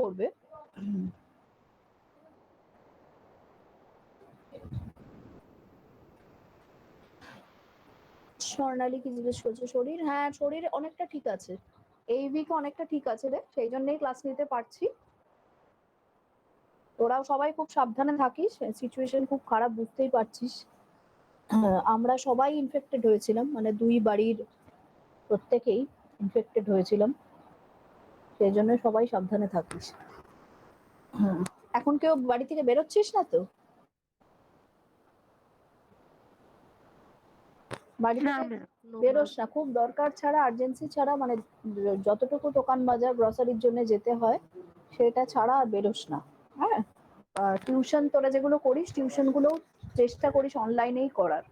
করবে। স্বর্ণালী কি জিজ্ঞেস করছে? শরীর, হ্যাঁ শরীর অনেকটা ঠিক আছে, এই উইকে অনেকটা ঠিক আছে রে, সেই জন্যই ক্লাস নিতে পারছি। তোরাও সবাই খুব সাবধানে থাকিস, সিচুয়েশন খুব খারাপ, বুঝতেই পারছিস। আমরা সবাই ইনফেক্টেড হয়েছিলাম, মানে দুই বাড়ির প্রত্যেকেই ইনফেক্টেড হয়েছিলাম, সেই জন্য সবাই সাবধানে থাকিস। এখন কেউ বাড়ি থেকে বেরোচ্ছিস না তো? বাড়ি থেকে বেরোস না, খুব দরকার ছাড়া, আর্জেন্সি ছাড়া, মানে যতটুকু দোকান বাজার গ্রসারির জন্য যেতে হয় সেটা ছাড়া আর বেরোস না। হ্যাঁ, টিউশন তোরা যেগুলো করিস টিউশন গুলো চেষ্টা করিস অনলাইনেই করার।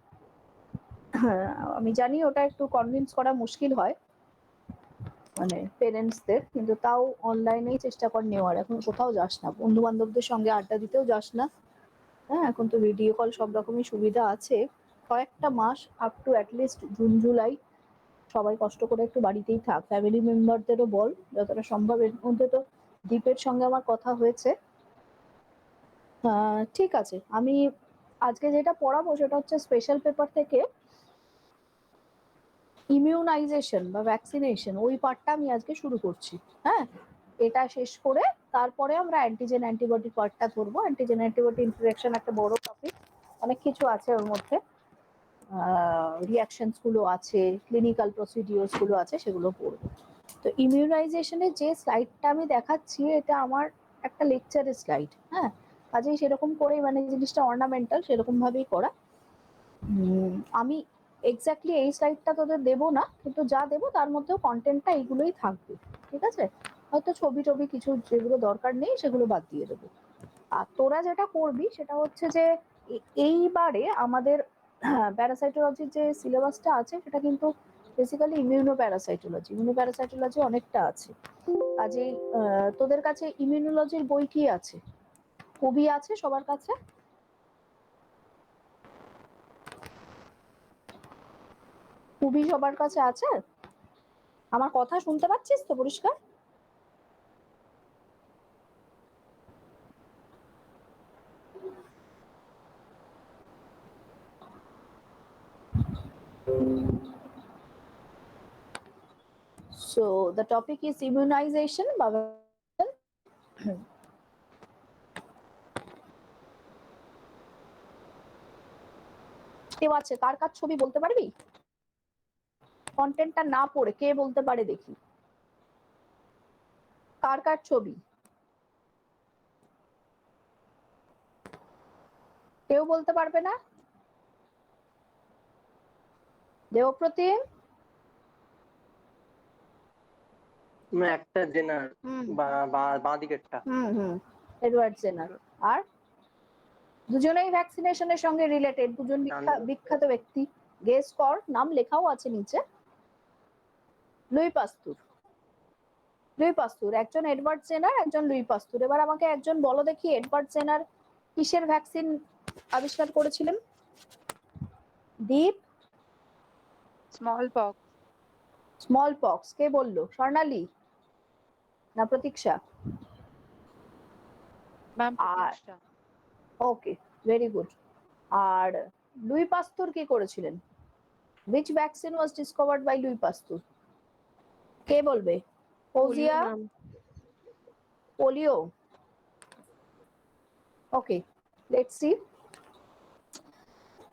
হ্যাঁ, আমি জানি ওটা একটু কনভিন্স করা মুশকিল হয় মানে পেরেন্টসদের, কিন্তু তাও অনলাইনেই চেষ্টা কর নেওয়ার। এখন কোথাও যাস না, বন্ধু বান্ধবদের সঙ্গে আড্ডা দিতেও যাস না। হ্যাঁ, এখন তো ভিডিও কল সব রকমই সুবিধা আছে। কয়েকটা মাস up to at least June July সবাই কষ্ট করে একটু বাড়িতেই থাক, ফ্যামিলি মেম্বারদেরও বল যতটা সম্ভব। এর মধ্যে তো দীপের সঙ্গে আমার কথা হয়েছে, ঠিক আছে। আমি আজকে যেটা পড়াবো সেটা হচ্ছে স্পেশাল পেপার থেকে ইমিউনাইজেশন বা ভ্যাকসিনেশন, ওই পার্টটা আমি আজকে শুরু করছি। হ্যাঁ, এটা শেষ করে তারপরে আমরা অ্যান্টিজেন অ্যান্টিবডি পার্টটা করবো। অ্যান্টিজেন অ্যান্টিবডি ইন্টারঅ্যাকশন একটা বড় টপিক, অনেক কিছু আছে ওর মধ্যে, রিয়াকশনস গুলো আছে, ক্লিনিক্যাল প্রসিডিওরস গুলো আছে, সেগুলো পড়বো। তো ইমিউনাইজেশনের যে স্লাইডটা আমি দেখাচ্ছি এটা আমার একটা লেকচারের স্লাইড। হ্যাঁ, কাজেই সেরকম করেই মানে জিনিসটা অর্নামেন্টাল, সেরকম ভাবেই করা। আমি এক্স্যাক্টলি এই স্লাইডটা তোদের দেবো না, কিন্তু যা দেবো তার মধ্যেও কন্টেন্টটা এইগুলোই থাকবে, ঠিক আছে? হয়তো ছবি টবি কিছু যেগুলো দরকার নেই সেগুলো বাদ দিয়ে দেবো। আর তোরা যেটা করবি সেটা হচ্ছে যে এইবারে আমাদের প্যারাসাইটোলজির যে সিলেবাসটা আছে সেটা কিন্তু বেসিক্যালি ইমিউনো প্যারাসাইটোলজি অনেকটা আছে। কাজেই তোদের কাছে ইমিউনোলজির বই কি আছে? কবি আছে সবার কাছে? কবি সবার কাছে আছে? আমার কথা শুনতে পাচ্ছিস তো পরিষ্কার? So the topic is immunization বা কেউ আছে কার কার ছবি বলতে পারবি? কন্টেন্টটা না পড়ে কে বলতে পারে দেখি, কার কার ছবি? কেউ বলতে পারবে না? দেবপ্রতিম, একটা জেনার বাঁ দিকেরটা। Edward Jenner. আর দুজনেই ভ্যাকসিনেশনের সঙ্গে রিলেটেড, দুজন বিখ্যাত ব্যক্তি। গেস কর, নাম লেখাও আছে নিচে। লুই পাস্তুর। লুই পাস্তুর, একজন এডওয়ার্ড জেনার, একজন লুই পাস্তুর। এবার আমাকে একজন বলো দেখি এডওয়ার্ড জেনার কিসের ভ্যাকসিন আবিষ্কার করেছিলেন? Deep? Smallpox. Smallpox. কে বললো? স্বর্ণালী না Pratiksha? Ma'am Pratiksha. Okay, very good. আর লুই পাস্তুর কি করেছিলেন? which vaccine was discovered by Louis Pasteur? কে বলবে? Fouzia? Polio? Okay, let's see.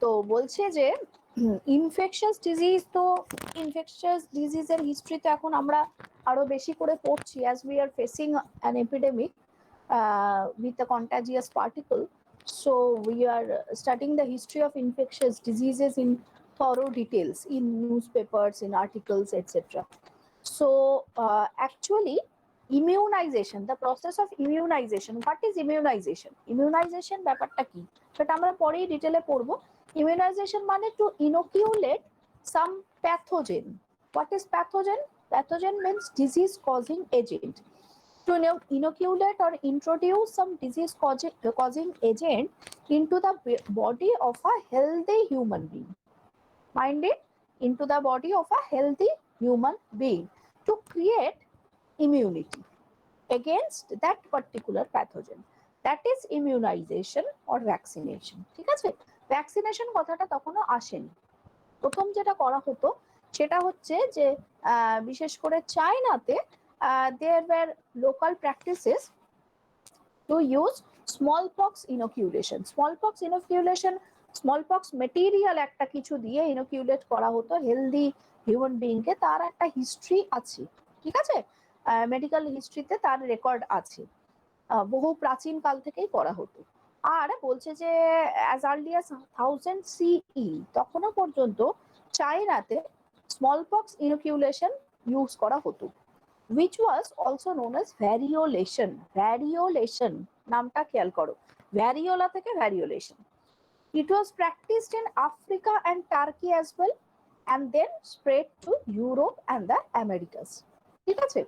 তো বলছে যে ইনফেকশাস ডিজিজ, তো ইনফেকশাস ডিজিজের হিস্ট্রি তো এখন আমরা আরো বেশি করে পড়ছি as we are facing an epidemic with a contagious particle. So we are studying the history of infectious diseases in thorough details in newspapers, in articles, etc. So actually immunization, the process of immunization, what is immunization? Immunization ব্যাপারটা কি সেটা আমরা পরেই ডিটেইলে পড়বো। Immunization মানে to inoculate some pathogen. What is pathogen? Pathogen means disease causing agent. To inoculate or introduce some disease causing agent into the body of a healthy human being. Mind it, into the body of a healthy human being to create immunity. against that particular pathogen. That is immunization or vaccination. ঠিক আছে, vaccination কথাটা তখনও আসেনি। প্রথম যেটা করা হতো সেটা হচ্ছে যে বিশেষ করে চায়নাতে there were local practices to use smallpox inoculation. smallpox material একটা কিছু দিয়ে inoculate করা হতো হেলদি হিউম্যান বিইং কে, তার একটা হিস্ট্রি আছে, ঠিক আছে, মেডিকেল হিস্ট্রিতে তার রেকর্ড আছে, বহু প্রাচীন কাল থেকেই করা হতো। আর বলছে যে অ্যাজ আর্লি অ্যাজ 1000 CE তখনও পর্যন্ত চায়নাতে স্মলপক্স ইনোকিউলেশন ইউজ করা হতো, which was also known as variolation. variolation নামটা খেয়াল করো, variola থেকে variolation. It was practiced in Africa and Turkey as well, and then spread to Europe and the Americas. ঠিক আছে,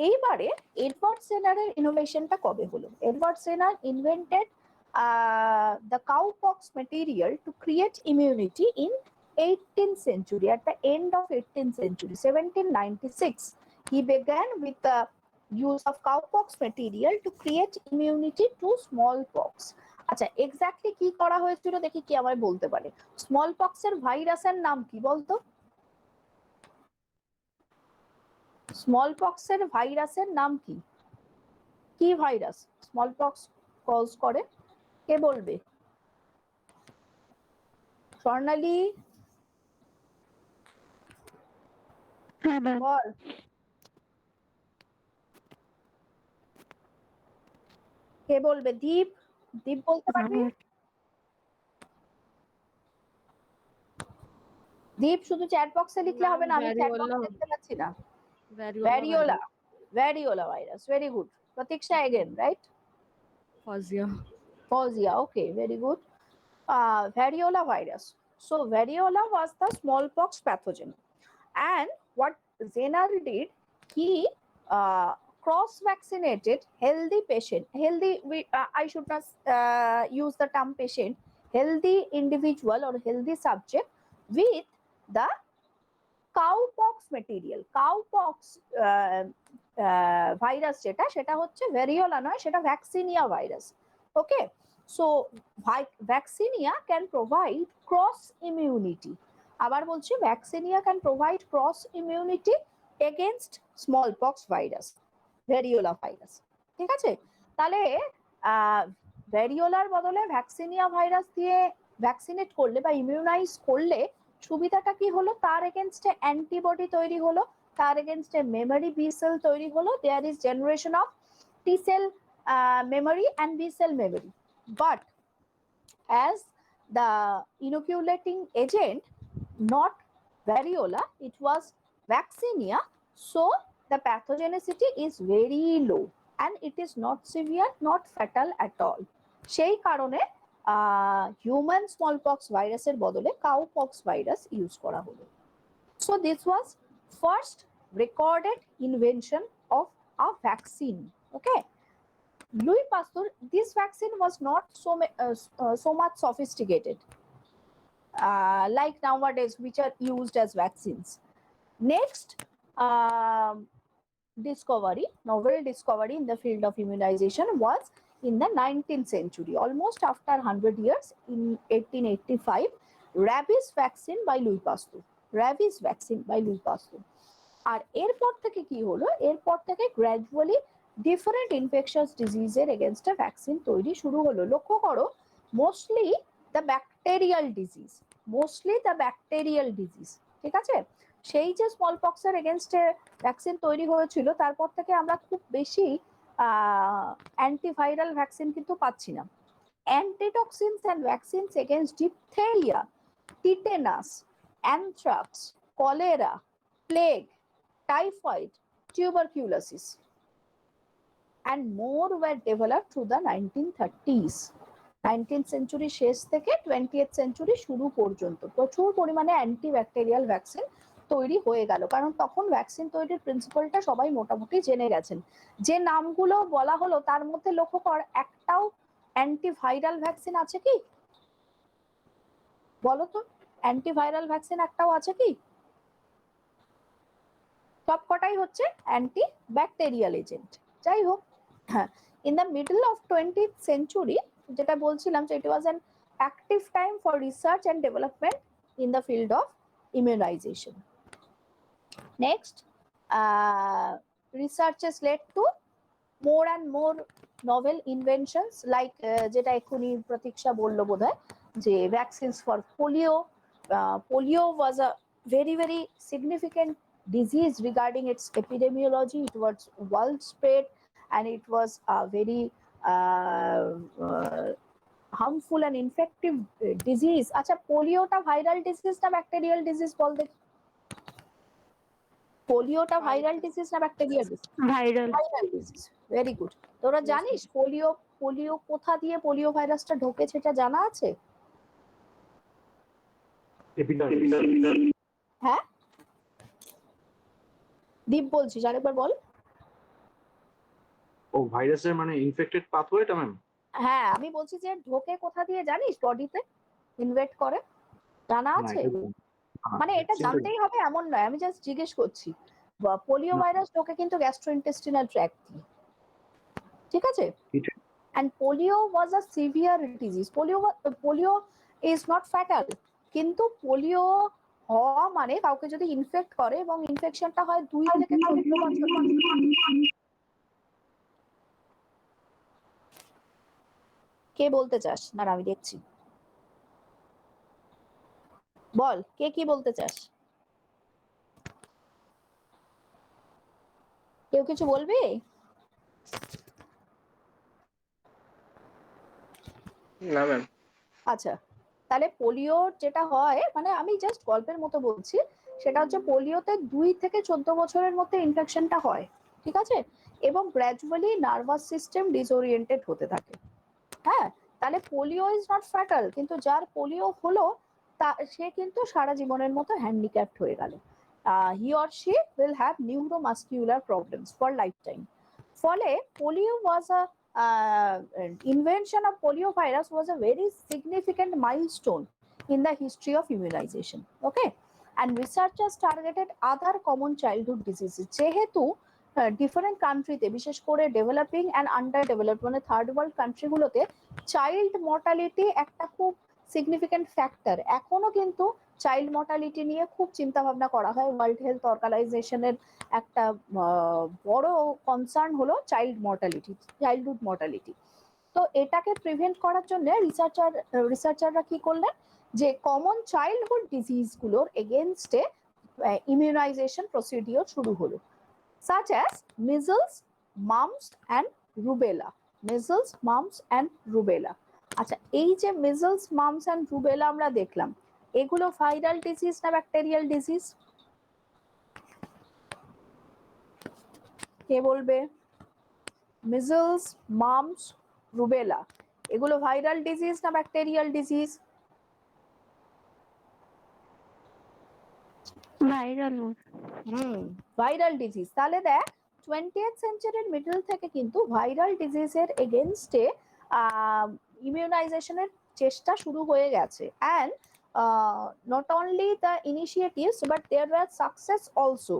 এইবারে এডওয়ার্ড সেনারের ইনোভেশনটা কবে হলো? এডওয়ার্ড সেনার invented the cowpox material to create immunity in 18th century. At the end of 18th century, 1796, he began with the use of cowpox material to create immunity to smallpox. আচ্ছা, exactly কি করা হয়েছিল দেখি কি আমায় বলতে পারে। স্মলপক্সের ভাইরাসের নাম কি বলতো? স্মলপক্সের ভাইরাসের নাম কি? কি ভাইরাস স্মলপক্স কজ করে, কে বলবে? স্বর্ণালী বল। কে বলবে? দীপ, দীপ বলতে পারবি? দীপ শুধু চ্যাট বক্সে লিখলে হবে না, আমি চ্যাট বক্সে দেখতে পাচ্ছি না। Variola, variola virus, very good. Pratiksha again, right? Fausia, okay, very good. Variola virus. So variola was the smallpox pathogen, and what Jenner did, he cross-vaccinated healthy patient. Healthy, I should not use the term patient. Healthy individual or healthy subject with the cowpox material. Cowpox virus যেটা, সেটা হচ্ছে variola নয়, সেটা vaccinia virus. Okay, so vaccinia can provide cross immunity. আবার বলছি, vaccinia can provide cross immunity against smallpox virus, variola virus. ঠিক আছে, তাহলে ভ্যারিওলার বদলে ভ্যাকসিনিয়া ভাইরাস দিয়ে ভ্যাকসিনেট করলে বা ইমিউনাইজ করলে সুবিধাটা কি হলো? তার এগেনস্টে অ্যান্টিবডি তৈরি হলো, তার এগেনস্টে মেমরি বি সেল তৈরি হলো, there is generation of T cell memory and B cell memory. But as the inoculating agent, not variola, it was vaccinia, so the pathogenicity is very low and it is not severe, not fatal at all. সেই কারণে human smallpox ভাইরাসের বদলে cowpox virus use করা হলো। So this was first recorded invention of a vaccine. Okay, Louis Pasteur, this vaccine was not so much sophisticated like nowadays, which are used as vaccines. Next discovery, novel discovery in the field of immunization was in the 19th century, almost after 100 years, in 1885, rabies vaccine by Louis Pasteur. Rabies vaccine by Louis Pasteur. আর এরপর থেকে কি হলো? এরপর থেকে gradually different infectious ডিজিজের এগেনস্টে vaccine তৈরি শুরু হলো। লক্ষ্য করো, মোস্টলি দ্য ব্যাকটেরিয়াল ডিজিজ, ঠিক আছে? সেই যে স্মলপক্সের এগেনস্টে ভ্যাকসিন তৈরি হয়েছিল, তারপর থেকে আমরা খুব বেশি অ্যান্টিভাইরাল ভ্যাকসিন কিন্তু পাচ্ছি না। Antitoxins and vaccines against diphtheria, tetanus, anthrax, cholera, plague, typhoid, tuberculosis, and more were developed through the 1930s. 19th century শেষ থেকে 20th century শুরু পর্যন্ত প্রচুর পরিমাণে অ্যান্টিব্যাকটেরিয়াল ভ্যাকসিন তৈরি হয়ে গেল, কারণ তখন ভ্যাকসিন তৈরির প্রিন্সিপালটা সবাই মোটামুটি জেনে গেছেন। যে নামগুলো বলা হলো তার মধ্যে লক্ষ্য কর, একটাও অ্যান্টিভাইরাল ভ্যাকসিন আছে কি? বলো তো, অ্যান্টিভাইরাল ভ্যাকসিন একটাও আছে কি? সবকটাই হচ্ছে অ্যান্টি ব্যাকটেরিয়াল এজেন্ট। যাই হোক, হ্যাঁ, in the middle of 20th century, যেটা বলছিলাম যে it was an active time for research and development in the field of immunization. Next, researches led to more and more novel inventions like যেটা এক্ষুনি প্রতীক্ষা বললো বোধহয় যে vaccines for polio. Polio was a very significant disease regarding its epidemiology. It was world spread and it was a very harmful and infective disease. আচ্ছা, পোলিওটা viral disease না bacterial disease বল দেখি? পোলিওটা viral disease না bacterial disease? Viral. Viral disease. Very good. তোরা জানিস polio কোথা দিয়ে polio ভাইরাসটা ঢোকেছে, এটা জানা আছে? হ্যাঁ, দীপ বলছিস, আরেকবার বল। ও ভাইরাসের মানে ইনফেক্টেড পাথওয়েটা ম্যাম? হ্যাঁ, আমি বলছি যে ঢোকে কোথা দিয়ে জানিস, বডিতে ইনভেট করে, জানা আছে? মানে এটা জানতেই হবে এমন নয়, আমি জাস্ট জিজ্ঞেস করছি। পোলিও ভাইরাস ঢোকে কিন্তু গ্যাস্ট্রোইন্টেস্টিনাল ট্র্যাক্ট দিয়ে, ঠিক আছে? And polio was a severe disease. Polio is not fatal, কিন্তু পোলিও হওয়া মানে কাউকে যদি ইনফেক্ট করে এবং ইনফেকশনটা হয় 2 থেকে 14 বছর। কে বলতে চাস? না আমি দেখছি, বল কে কি বলতে চাস? কেউ কিছু বলবি? না ম্যাম। আচ্ছা, তাহলে পোলিও যেটা হয়, মানে আমি জাস্ট গল্পের মতো বলছি, সেটা হচ্ছে পোলিওতে 2 থেকে 14 বছরের মধ্যে ইনফেকশনটা হয়, ঠিক আছে? এবং গ্র্যাজুয়ালি নার্ভাস সিস্টেম ডিসওরিয়েন্টেড হতে থাকে। হ্যাঁ, তাহলে পোলিও ইজ নট ফ্যাটাল, কিন্তু যার পোলিও হলো সে কিন্তু সারা জীবনের মতো হ্যান্ডিক্যাপড হয়ে গেল। He or she will have neuromuscular problems for lifetime. ফলে polio was a invention of polio virus was a very significant milestone in the history of immunization. Okay, and researchers targeted other common childhood diseases. যেহেতু different কান্ট্রিতে, বিশেষ করে developing and under developed মানে third world কান্ট্রিগুলোতে child mortality একটা খুব significant factor. এখনো কিন্তু child mortality নিয়ে খুব চিন্তা ভাবনা করা হয়। ওয়ার্ল্ড হেলথ অর্গানাইজেশনের একটা বড় কনসার্ন হলো চাইল্ডহুড মর্টালিটি। তো এটাকে প্রিভেন্ট করার জন্য রিসার্চাররা কি করলেন, যে কমন চাইল্ডহুড ডিজিজগুলোর এগেনস্টে ইমিউনাইজেশন প্রসিডিওর শুরু হলো, such as measles, mumps and rubella. measles, mumps and rubella. আচ্ছা, এই যে measles, mumps and rubella আমরা দেখলাম, এগুলো ভাইরাল ডিজিজ না ব্যাকটেরিয়াল ডিজিজ? কে বলবে? measles, mumps, rubella এগুলো ভাইরাল ডিজিজ না bacterial disease? Viral. Viral disease. তাহলে দেখ 20th সেঞ্চুরির মিডল থেকে কিন্তু ভাইরাল ডিজিজের এগেনস্টে ইমিউনাইজেশনের চেষ্টা শুরু হয়ে গেছে। And not only the initiatives but there were success also,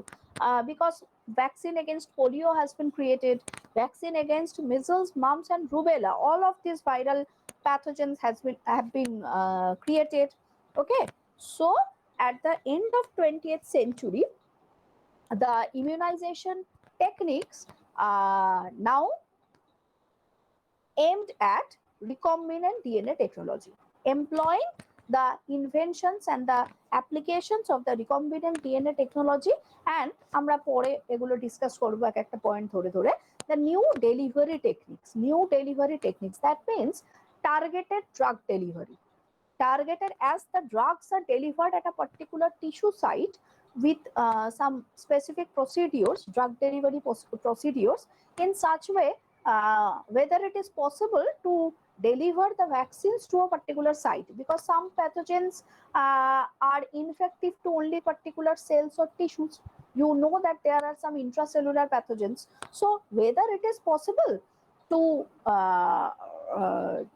because vaccine against polio has been created, vaccine against measles, mumps and rubella, all of these viral pathogens have been created. Okay, so at the end of 20th century, the immunization techniques now aimed at recombinant DNA technology, employing the inventions and the applications of the recombinant DNA technology. And আমরা পরে এগুলো discuss করব এক একটা point ধরে ধরে। The new delivery techniques, that means targeted drug delivery, targeted as the drugs are delivered at a particular tissue site with some specific procedures, drug delivery procedures, in such way whether it is possible to deliver the vaccines to a particular site, because some pathogens are infective to only particular cells or tissues. You know that there are some intracellular pathogens, so whether it is possible to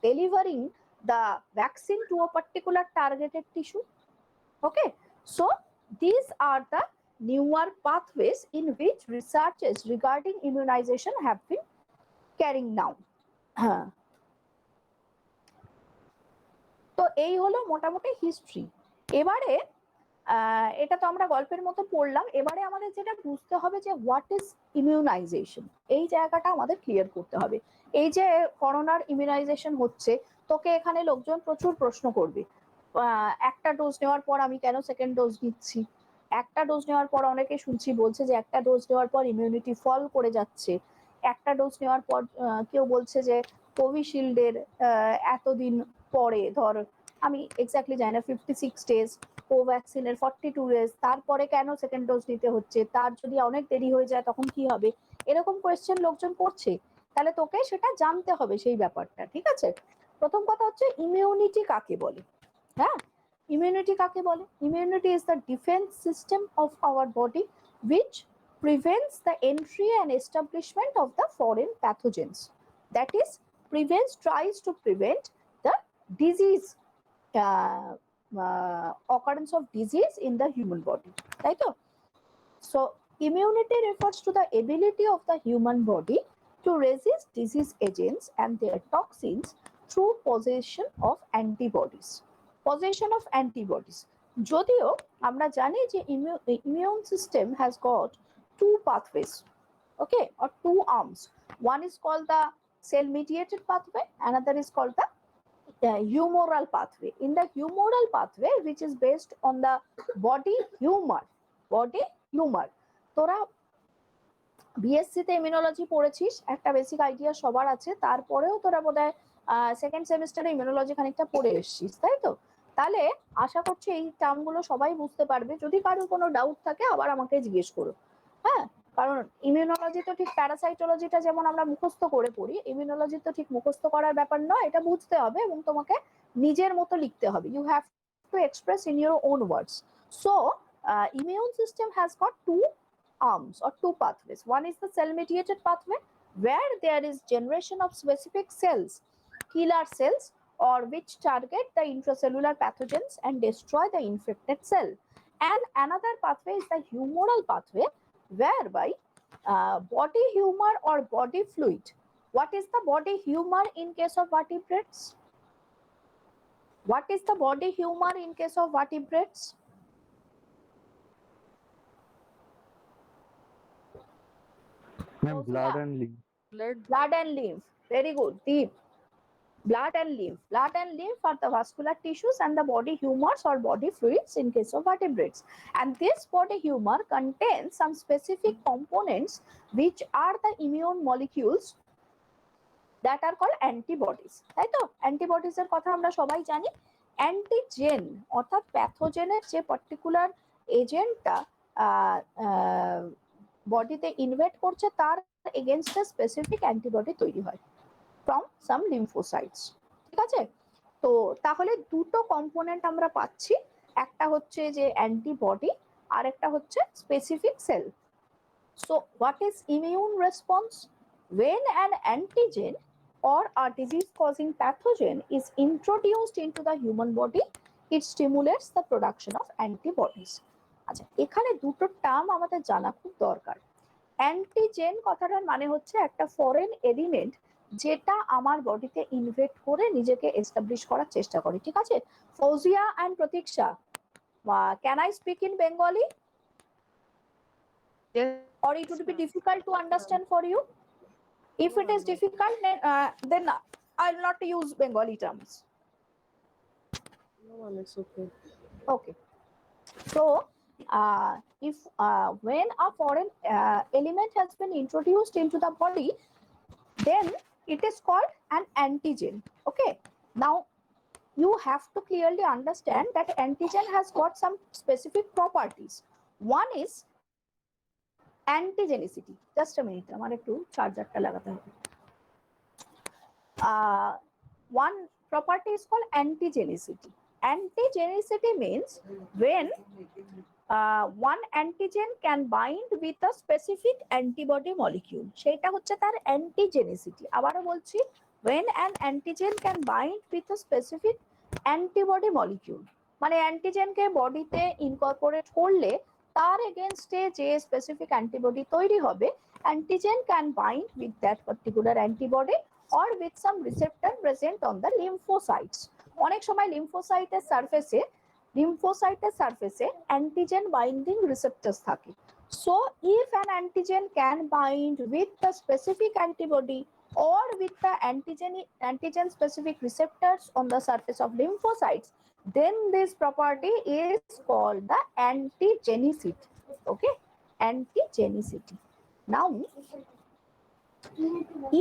delivering the vaccine to a particular targeted tissue. Okay, so these are the newer pathways in which researches regarding immunization have been carrying now. তো এই হলো মোটামুটি history. এবারে এটা তো আমরা গল্পের মতো পড়লাম, এবারে আমাদের যেটা বুঝতে হবে যে হোয়াট ইজ ইমিউনাইজেশন, এই জায়গাটা আমাদের ক্লিয়ার করতে হবে। এই যে করোনার ইমিউনাইজেশন হচ্ছে, তোকে এখানে লোকজন প্রচুর প্রশ্ন করবে, একটা ডোজ নেওয়ার পর আমি কেন সেকেন্ড ডোজ নিচ্ছি, একটা ডোজ নেওয়ার পর অনেকে শুনছি বলছে যে একটা ডোজ নেওয়ার পর ইমিউনিটি ফল করে যাচ্ছে, একটা ডোজ নেওয়ার পর কেউ বলছে যে কোভিশিল্ডের এতদিন পরে, ধর আমি এক্স্যাক্টলি জানি না, 56 ডেজ, কোভ্যাক্সিনের 42 ডেজ, তারপরে কেন সেকেন্ড ডোজ নিতে হচ্ছে, তার যদি অনেক দেরি হয়ে যায় তখন কি হবে, এরকম কোয়েশ্চেন লোকজন করছে। তাহলে তোকে সেটা জানতে হবে সেই ব্যাপারটা, ঠিক আছে? প্রথম কথা হচ্ছে ইমিউনিটি কাকে বলে। হ্যাঁ, ইমিউনিটি কাকে বলে? Immunity is the defence system of our body which prevents the entry and establishment of the foreign pathogens, that is tries to prevent the disease, occurrence of disease in the human body, right? So immunity refers to the ability of the human body to resist disease agents and their toxins through possession of antibodies. Possession of antibodies, যদিও আমরা জানি যে immune system has got two pathways, okay, or two arms. One is called the cell mediated pathway, another is called the humoral pathway. In the humoral pathway, which is based on the body humor, তোরা BSc তে immunology পড়েছিস, একটা basic idea সবার আছে, তারপরেও তোরা বোধহয় second সেমিস্টারে ইমিউনোলজি খানিকটা পড়ে এসেছিস, তাই তো? তাহলে আশা করছি এই টার্মগুলো সবাই বুঝতে পারবে। যদি কারোর কোনো ডাউট থাকে আবার আমাকে জিজ্ঞেস করো, হ্যাঁ? কারণ ইমিউনোলজি তো ঠিক প্যারাসাইটোলজিটা যেমন আমরা মুখস্থ করে পড়ি, ইমিউনোলজি তো ঠিক মুখস্থ করার ব্যাপার নয়, এটা বুঝতে হবে এবং তোমাকে নিজের মতো লিখতে হবে। You have to express in your own words. So immune system has got two arms or two pathways. One is the cell mediated pathway, where there is generation of specific cells, killer cells, or which target the intracellular pathogens and destroy the infected cell. And another pathway is the humoral pathway, whereby body humor or body fluid. What is the body humor in case of vertebrates? What is the body humor in case of vertebrates? Ma'am, blood and lymph. Blood and lymph. Very good. Deep. Blood and lymph. Blood and lymph are the vascular tissues and the body humors or body fluids in case of vertebrates. And this body humor contains some specific components which are the immune molecules that are called antibodies. তাই তো? Antibodies এর কথা আমরা সবাই জানি। Antigen অর্থাৎ প্যাথোজেনের যে particular এজেন্টটা বডিতে ইনভেট করছে, তার এগেইনস্টে স্পেসিফিক অ্যান্টিবডি তৈরি হয় ফ্রম সাম লিম্ফোসাইটস, ঠিক আছে? তো তাহলে দুটো কম্পোনেন্ট আমরা পাচ্ছি, একটা হচ্ছে যে অ্যান্টিবডি আর একটা হচ্ছে specific cell. So what is immune response? When an antigen or a disease causing pathogen is introduced into the human body, it stimulates the production of antibodies. আচ্ছা, এখানে দুটো টার্ম আমাদের জানা খুব দরকার। অ্যান্টিজেন কথাটার মানে হচ্ছে একটা ফরেন এলিমেন্ট যেটা আমার বডিতে ইনভেট করে নিজেকে এস্টাবলিশ করার চেষ্টা করে, ঠিক আছে? ফৌজিয়া এন্ড প্রতীক্ষা, can I speak in Bengali Yes, or it would be difficult to understand for you? If it is difficult, then I'll not use Bengali terms. No, ma'am, it's okay. Okay. So, if when a foreign element has been introduced into the body, then it is called an antigen. Okay. Now, you have to clearly understand that antigen has got some specific properties. One is antigenicity. Just a minute, আমার একটু চার্জারটা লাগাতে হবে। One property is called antigenicity. Antigenicity means when one antigen can bind with a specific antibody molecule, সেটা হচ্ছে তার antigenicity. আবারও বলছি, when an antigen can bind with a specific antibody molecule, মানে অ্যান্টিজেনকে বডিতে ইনকর্পোরেট করলে তার এগেনস্টে যে স্পেসিফিক অ্যান্টিবডি তৈরি হবে, antigen can bind with that particular antibody or with some receptor present on the lymphocytes. অনেক সময় লিম্ফোসাইটের সারফেসে অ্যান্টিজেন বাইন্ডিং রিসেপ্টরস থাকে। So if an antigen can bind with the specific antibody or with the antigen specific receptors on the surface of lymphocytes, then this property is called the antigenicity. Okay, antigenicity. Now,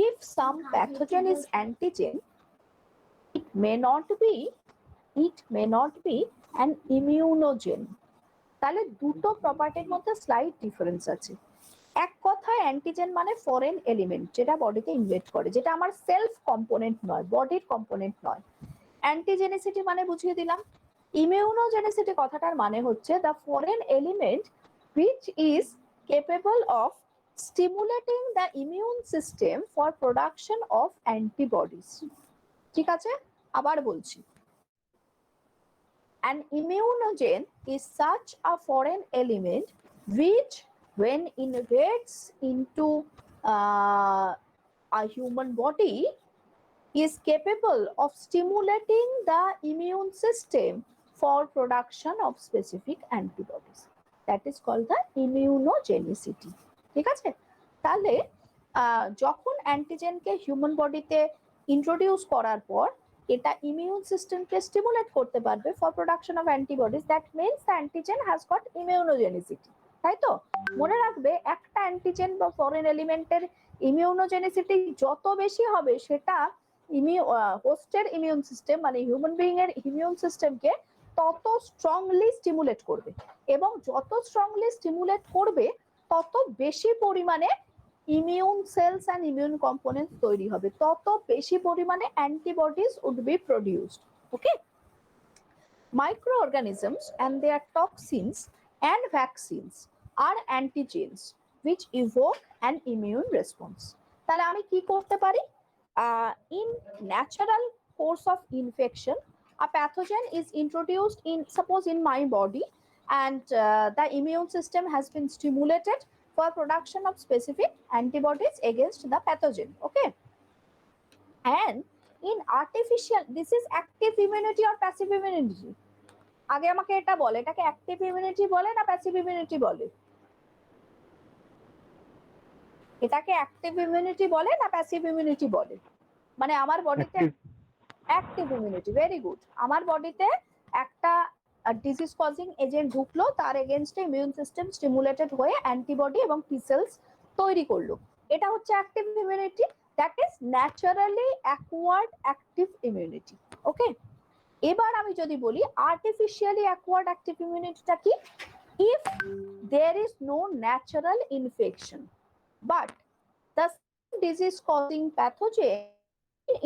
if some pathogen is antigen, it may not be an immunogen. তাহলে দুটো প্রপার্টির মধ্যে slight difference আছে। এক কথায় antigen মানে foreign element, যেটা বডিতে ইনভেট করে, যেটা আমার সেলফ কম্পোনেন্ট নয়, বডির কম্পোনেন্ট নয়। অ্যান্টিজেনিসিটি মানে বুঝিয়ে দিলাম। ইমিউনোজেনিসিটি কথাটার মানে হচ্ছে the foreign element which is capable of stimulating the immune system for production of antibodies. ঠিক আছে, আবার বলছি। An immunogen is such a foreign element which, when integrates into a human body, is capable of stimulating the immune system for production of specific antibodies. That is called the immunogenicity. ঠিক আছে, তাহলে যখন অ্যান্টিজেনকে human বডিতে introduce করার পর এটা immune সিস্টেমকে stimulate করতে পারবে for production of antibodies, that means the antigen has got immunogenicity. তাই তো মনে রাখবে, একটা অ্যান্টিজেন বা ফরেন এলিমেন্টের ইমিউনোজেনিসিটি যত বেশি হবে, সেটা হোস্টের ইমিউন সিস্টেম মানে হিউম্যান বিইং এর ইমিউন সিস্টেমকে তত স্ট্রংলি স্টিমুলেট করবে, এবং যত স্ট্রংলি স্টিমুলেট করবে তত বেশি পরিমাণে immune cells and immune components তৈরি হবে, তত বেশি পরিমাণে antibodies would be produced. Okay, microorganisms and their toxins and vaccines are antigens which evoke an immune response. তাহলে আমি কি করতে পারি? In natural course of infection, a pathogen is introduced in, suppose in my body, and the immune system has been stimulated for production of specific antibodies against the pathogen. Okay, and in artificial, this is active immunity or passive immunity? আগে আমাকে এটা বলে, এটাকে active immunity বলে না passive immunity বলে? এটাকে active immunity বলে না প্যাসিভ ইমিউনিটি বলে? মানে আমার বডিতে অ্যাক্টিভ ইমিউনিটি, ভেরি গুড। আমার বডিতে একটা ডিজিজ কজিং এজেন্ট ঢুকলো, তার এগেইনস্টে ইমিউন সিস্টেম স্টিমুলেটেড হয়ে অ্যান্টিবডি এবং টি সেলস তৈরি করলো, এটা হচ্ছে active immunity. That is naturally acquired active immunity. Okay, এবার আমি যদি বলি আর্টিফিশিয়ালি অ্যাকোয়ার্ড অ্যাক্টিভ ইমিউনিটিটা কি? If there is no natural infection but the disease causing pathogen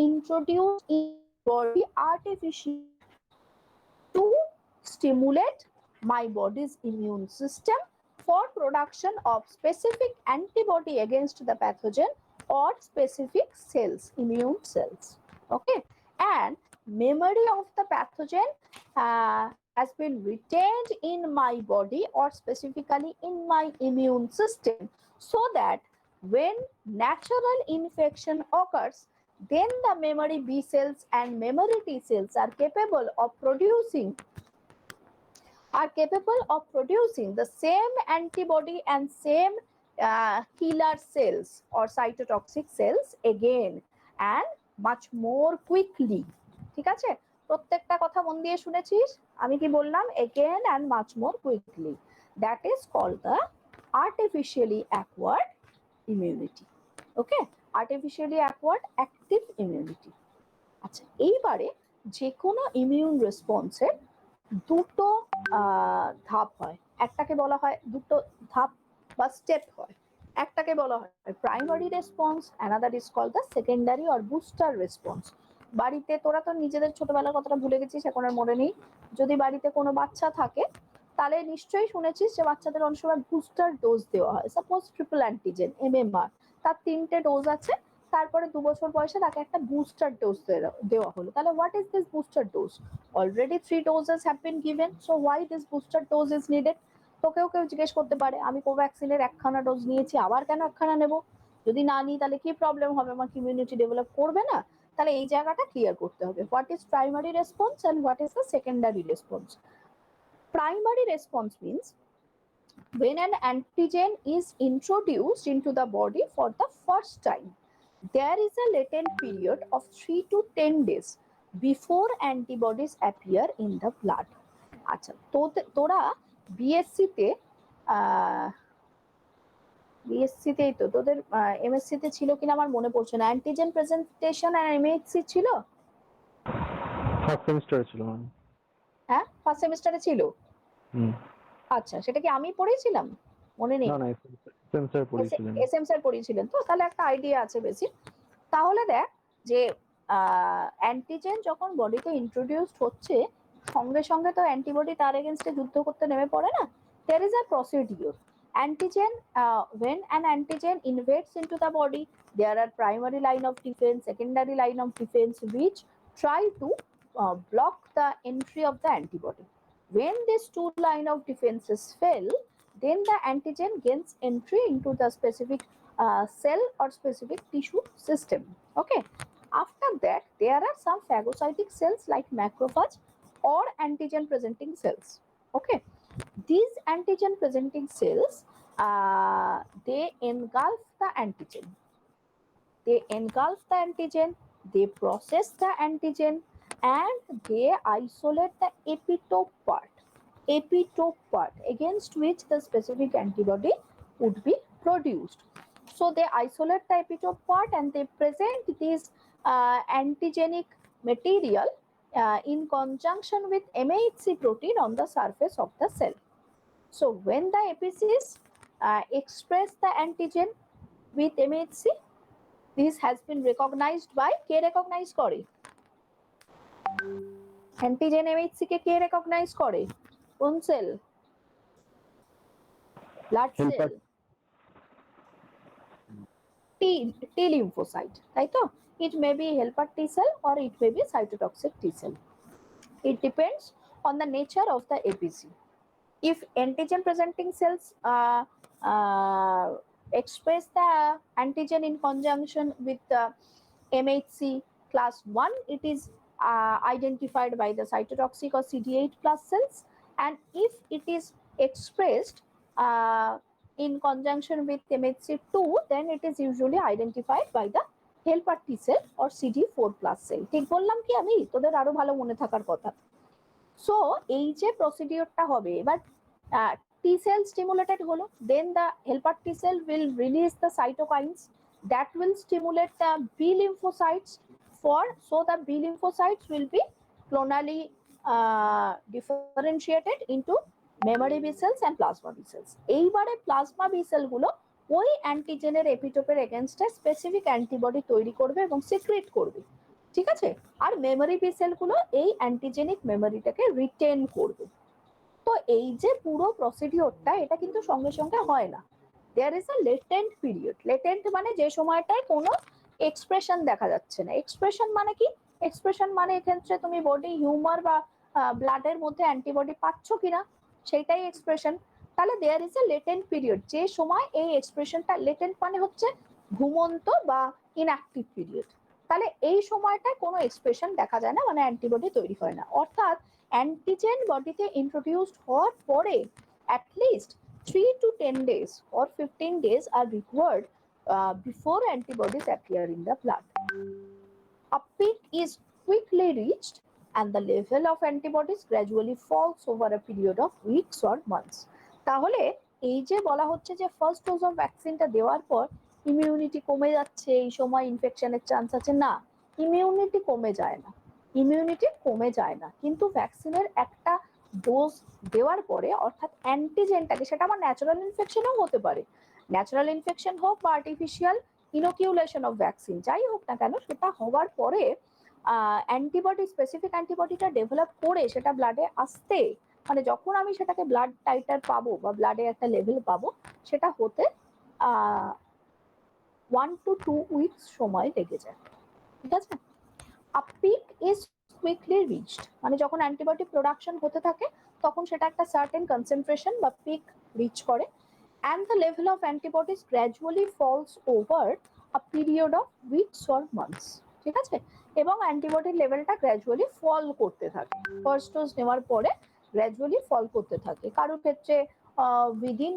introduced in body artificially to stimulate my body's immune system for production of specific antibody against the pathogen or specific cells, immune cells. Okay, and memory of the pathogen has been retained in my body or specifically in my immune system, so that when natural infection occurs, then the memory B cells and memory T cells are capable of producing the same antibody and same killer cells or cytotoxic cells again and much more quickly. ঠিক আছে, প্রত্যেকটা কথা মন দিয়ে শুনেছিস? আমি কি বললাম? again and much more quickly. That is called the artificially acquired immunity. Okay, artificially acquired active immunity. আচ্ছা, এইবারে যে কোনো ইমিউন রেসপন্সের দুটো ধাপ হয়, একটাকে বলা হয় দুটো ধাপ বা স্টেপ হয়, একটাকে বলা হয় primary response, another is called the secondary or booster response. বাড়িতে তোরা তো নিজেদের ছোটবেলার কথাটা ভুলে গেছিস, এখন আর মনে নেই। যদি বাড়িতে কোনো বাচ্চা থাকে তাহলে নিশ্চয়ই শুনেছিস যে বাচ্চাদের অনেক সময় বুস্টার ডোজ দেওয়া হয়। সাপোজ ট্রিপল অ্যান্টিজেন MMR, তার 3টে ডোজ আছে, তারপরে 2 বছর বয়সে তাকে একটা বুস্টার ডোজ দেওয়া হলো। তাহলে what is this booster dose? Already 3 doses have been given, so why this booster dose is needed? তোকেও কেউ জিজ্ঞেস করতে পারে আমি কোভ্যাক্সিনের একখানা ডোজ নিয়েছি আবার কেন একখানা নেব, যদি না নিই তাহলে কি প্রবলেম হবে, আমার ইমিউনিটি ডেভেলপ করবে না? তাহলে এই জায়গাটা ক্লিয়ার করতে হবে, what is primary response and what is the secondary response. Primary response means when an antigen is introduced into the body for the first time, there is a latent period of 3 to 10 days before antibodies appear in the blood. আচ্ছা, তোরা BSc তে বিএসসি-তেই তো তোদের MSc তে ছিল কিনা আমার মনে পড়ছে না, অ্যান্টিজেন প্রেজেন্টেশন আর এমএইচসি ছিল? ফার্স্ট সেমিস্টারে ছিল মানে। হ্যাঁ, ফার্স্ট সেমিস্টারে ছিল। হুম। আচ্ছা, সেটা কি আমি পড়েছিলাম? মনে নেই। না না সেমিস্টারে পড়িয়েছিলেন। এসএমসি পড়িয়েছিলেন তো, তাহলে একটা আইডিয়া আছে বেশি। তাহলে দেখ যে অ্যান্টিজেন যখন বডিতে ইন্ট্রোডিউসড হচ্ছে সঙ্গে সঙ্গে তো অ্যান্টিবডি তার এগেইনস্টে যুদ্ধ করতে নেমে পড়ে না, there is a procedure. Antigen, when an antigen invades into the body, there are primary line of defense, secondary line of defense which try to block the entry of the antibody. When these two line of defenses fail, then the antigen gains entry into the specific cell or specific tissue system. Okay. After that, there are some phagocytic cells like macrophage or antigen presenting cells. Okay. These antigen presenting cells, they engulf the antigen. They engulf the antigen, they process the antigen, and they isolate the epitope part against which the specific antibody would be produced. So they isolate the epitope part and they present this antigenic material in conjunction with MHC protein on the surface of the cell. So when the APCs express the antigen with MHC, this has been recognized by কে recognize করে? Antigen MHC কে কে recognize করে? কোন সেল? Blood cell, T lymphocyte, তাই তো? It may be helper T cell or it may be cytotoxic T cell. It depends on the nature of the APC. If antigen presenting cells express the antigen in conjunction with the MHC class 1, it is identified by the cytotoxic or CD8 plus cells, and if it is expressed in conjunction with MHC2, then it is usually identified by the helper T cell or CD4 plus cell. ঠিক বললাম কি আমি? তোদের আরো ভালো মনে থাকার কথা। সো এই যে প্রসিডিওরটা হবে, এবার T cell stimulated হলো, then the helper T cell will release the cytokines that will stimulate the B lymphocytes so the B lymphocytes will be clonally differentiated into memory B cells and plasma B cells. এইবারে plasma B cell গুলো ওই অ্যান্টিজেনের এপিটোপের এগেইনস্টে specific antibody তৈরি করবে এবং secret করবে, ঠিক আছে? আর memory B cell গুলো এই অ্যান্টিজেনিক মেমরিটাকে রিটেন করবে। তো এই যে পুরো প্রসিডিওরটা, এটা কিন্তু সঙ্গে সঙ্গে হয় না। There is a latent period. Latent মানে যে সময়টায় কোনো এক্সপ্রেশন দেখা যাচ্ছে না। এক্সপ্রেশন মানে কি? এক্সপ্রেশন মানে এক্ষেত্রে তুমি বডি হিউমার বা ব্লাডের মধ্যে অ্যান্টিবডি পাচ্ছ কিনা, সেটাই এক্সপ্রেশন। তাহলে there is a latent period, যে সময় এই এক্সপ্রেশনটা, লেটেন্ট মানে হচ্ছে ঘুমন্ত বা ইনঅ্যাক্টিভ পিরিয়ড। তাহলে এই সময়টায় কোনো এক্সপ্রেশন দেখা যায় না, মানে অ্যান্টিবডি তৈরি হয় না। অর্থাৎ অ্যান্টিজেন বডিতে ইন্ট্রোডিউসড হওয়ার পরে at least 3 to 10 days or 15 days are required before antibodies appear in the blood. A peak is quickly reached and the level of antibodies gradually falls over a period of weeks or months. তাহলে এই যে বলা হচ্ছে যে first dose of ভ্যাকসিনটা দেওয়ার পর immunity কমে যাচ্ছে, এই সময় ইনফেকশনের চান্স আছে, না, ইমিউনিটি কমে যায় না, ইমিউনিটি কমে যায় না। কিন্তু ভ্যাকসিনের একটা ডোজ দেওয়ার পরে, অর্থাৎ অ্যান্টিজেনটাকে, সেটা আমার ন্যাচারাল ইনফেকশনও হতে পারে, ন্যাচারাল ইনফেকশন হোক বা আর্টিফিশিয়াল ইনোকিউলেশন অফ ভ্যাকসিন, যাই হোক না কেন, সেটা হওয়ার পরে অ্যান্টিবডি, স্পেসিফিক অ্যান্টিবডিটা ডেভেলপ করে সেটা ব্লাডে আসতে, মানে যখন আমি সেটাকে ব্লাড টাইটার পাবো বা ব্লাডে একটা লেভেল পাবো, সেটা হতে 1 to 2 weeks সময় লেগে যায়, ঠিক আছে? A peak is quickly reached, মানে যখন অ্যান্টিবডি প্রোডাকশন হতে থাকে তখন সেটা একটা সার্টেন কনসেন্ট্রেশন বা পিক রিচ করে, and the level of antibodies gradually falls over a period of weeks or months. ঠিক আছে, এবং অ্যান্টিবডির লেভেলটা গ্র্যাজুয়ালি ফল করতে থাকে, ফার্স্ট ডোজ নেওয়ার পরে গ্র্যাজুয়ালি ফল করতে থাকে, কারোর ক্ষেত্রে উইদিন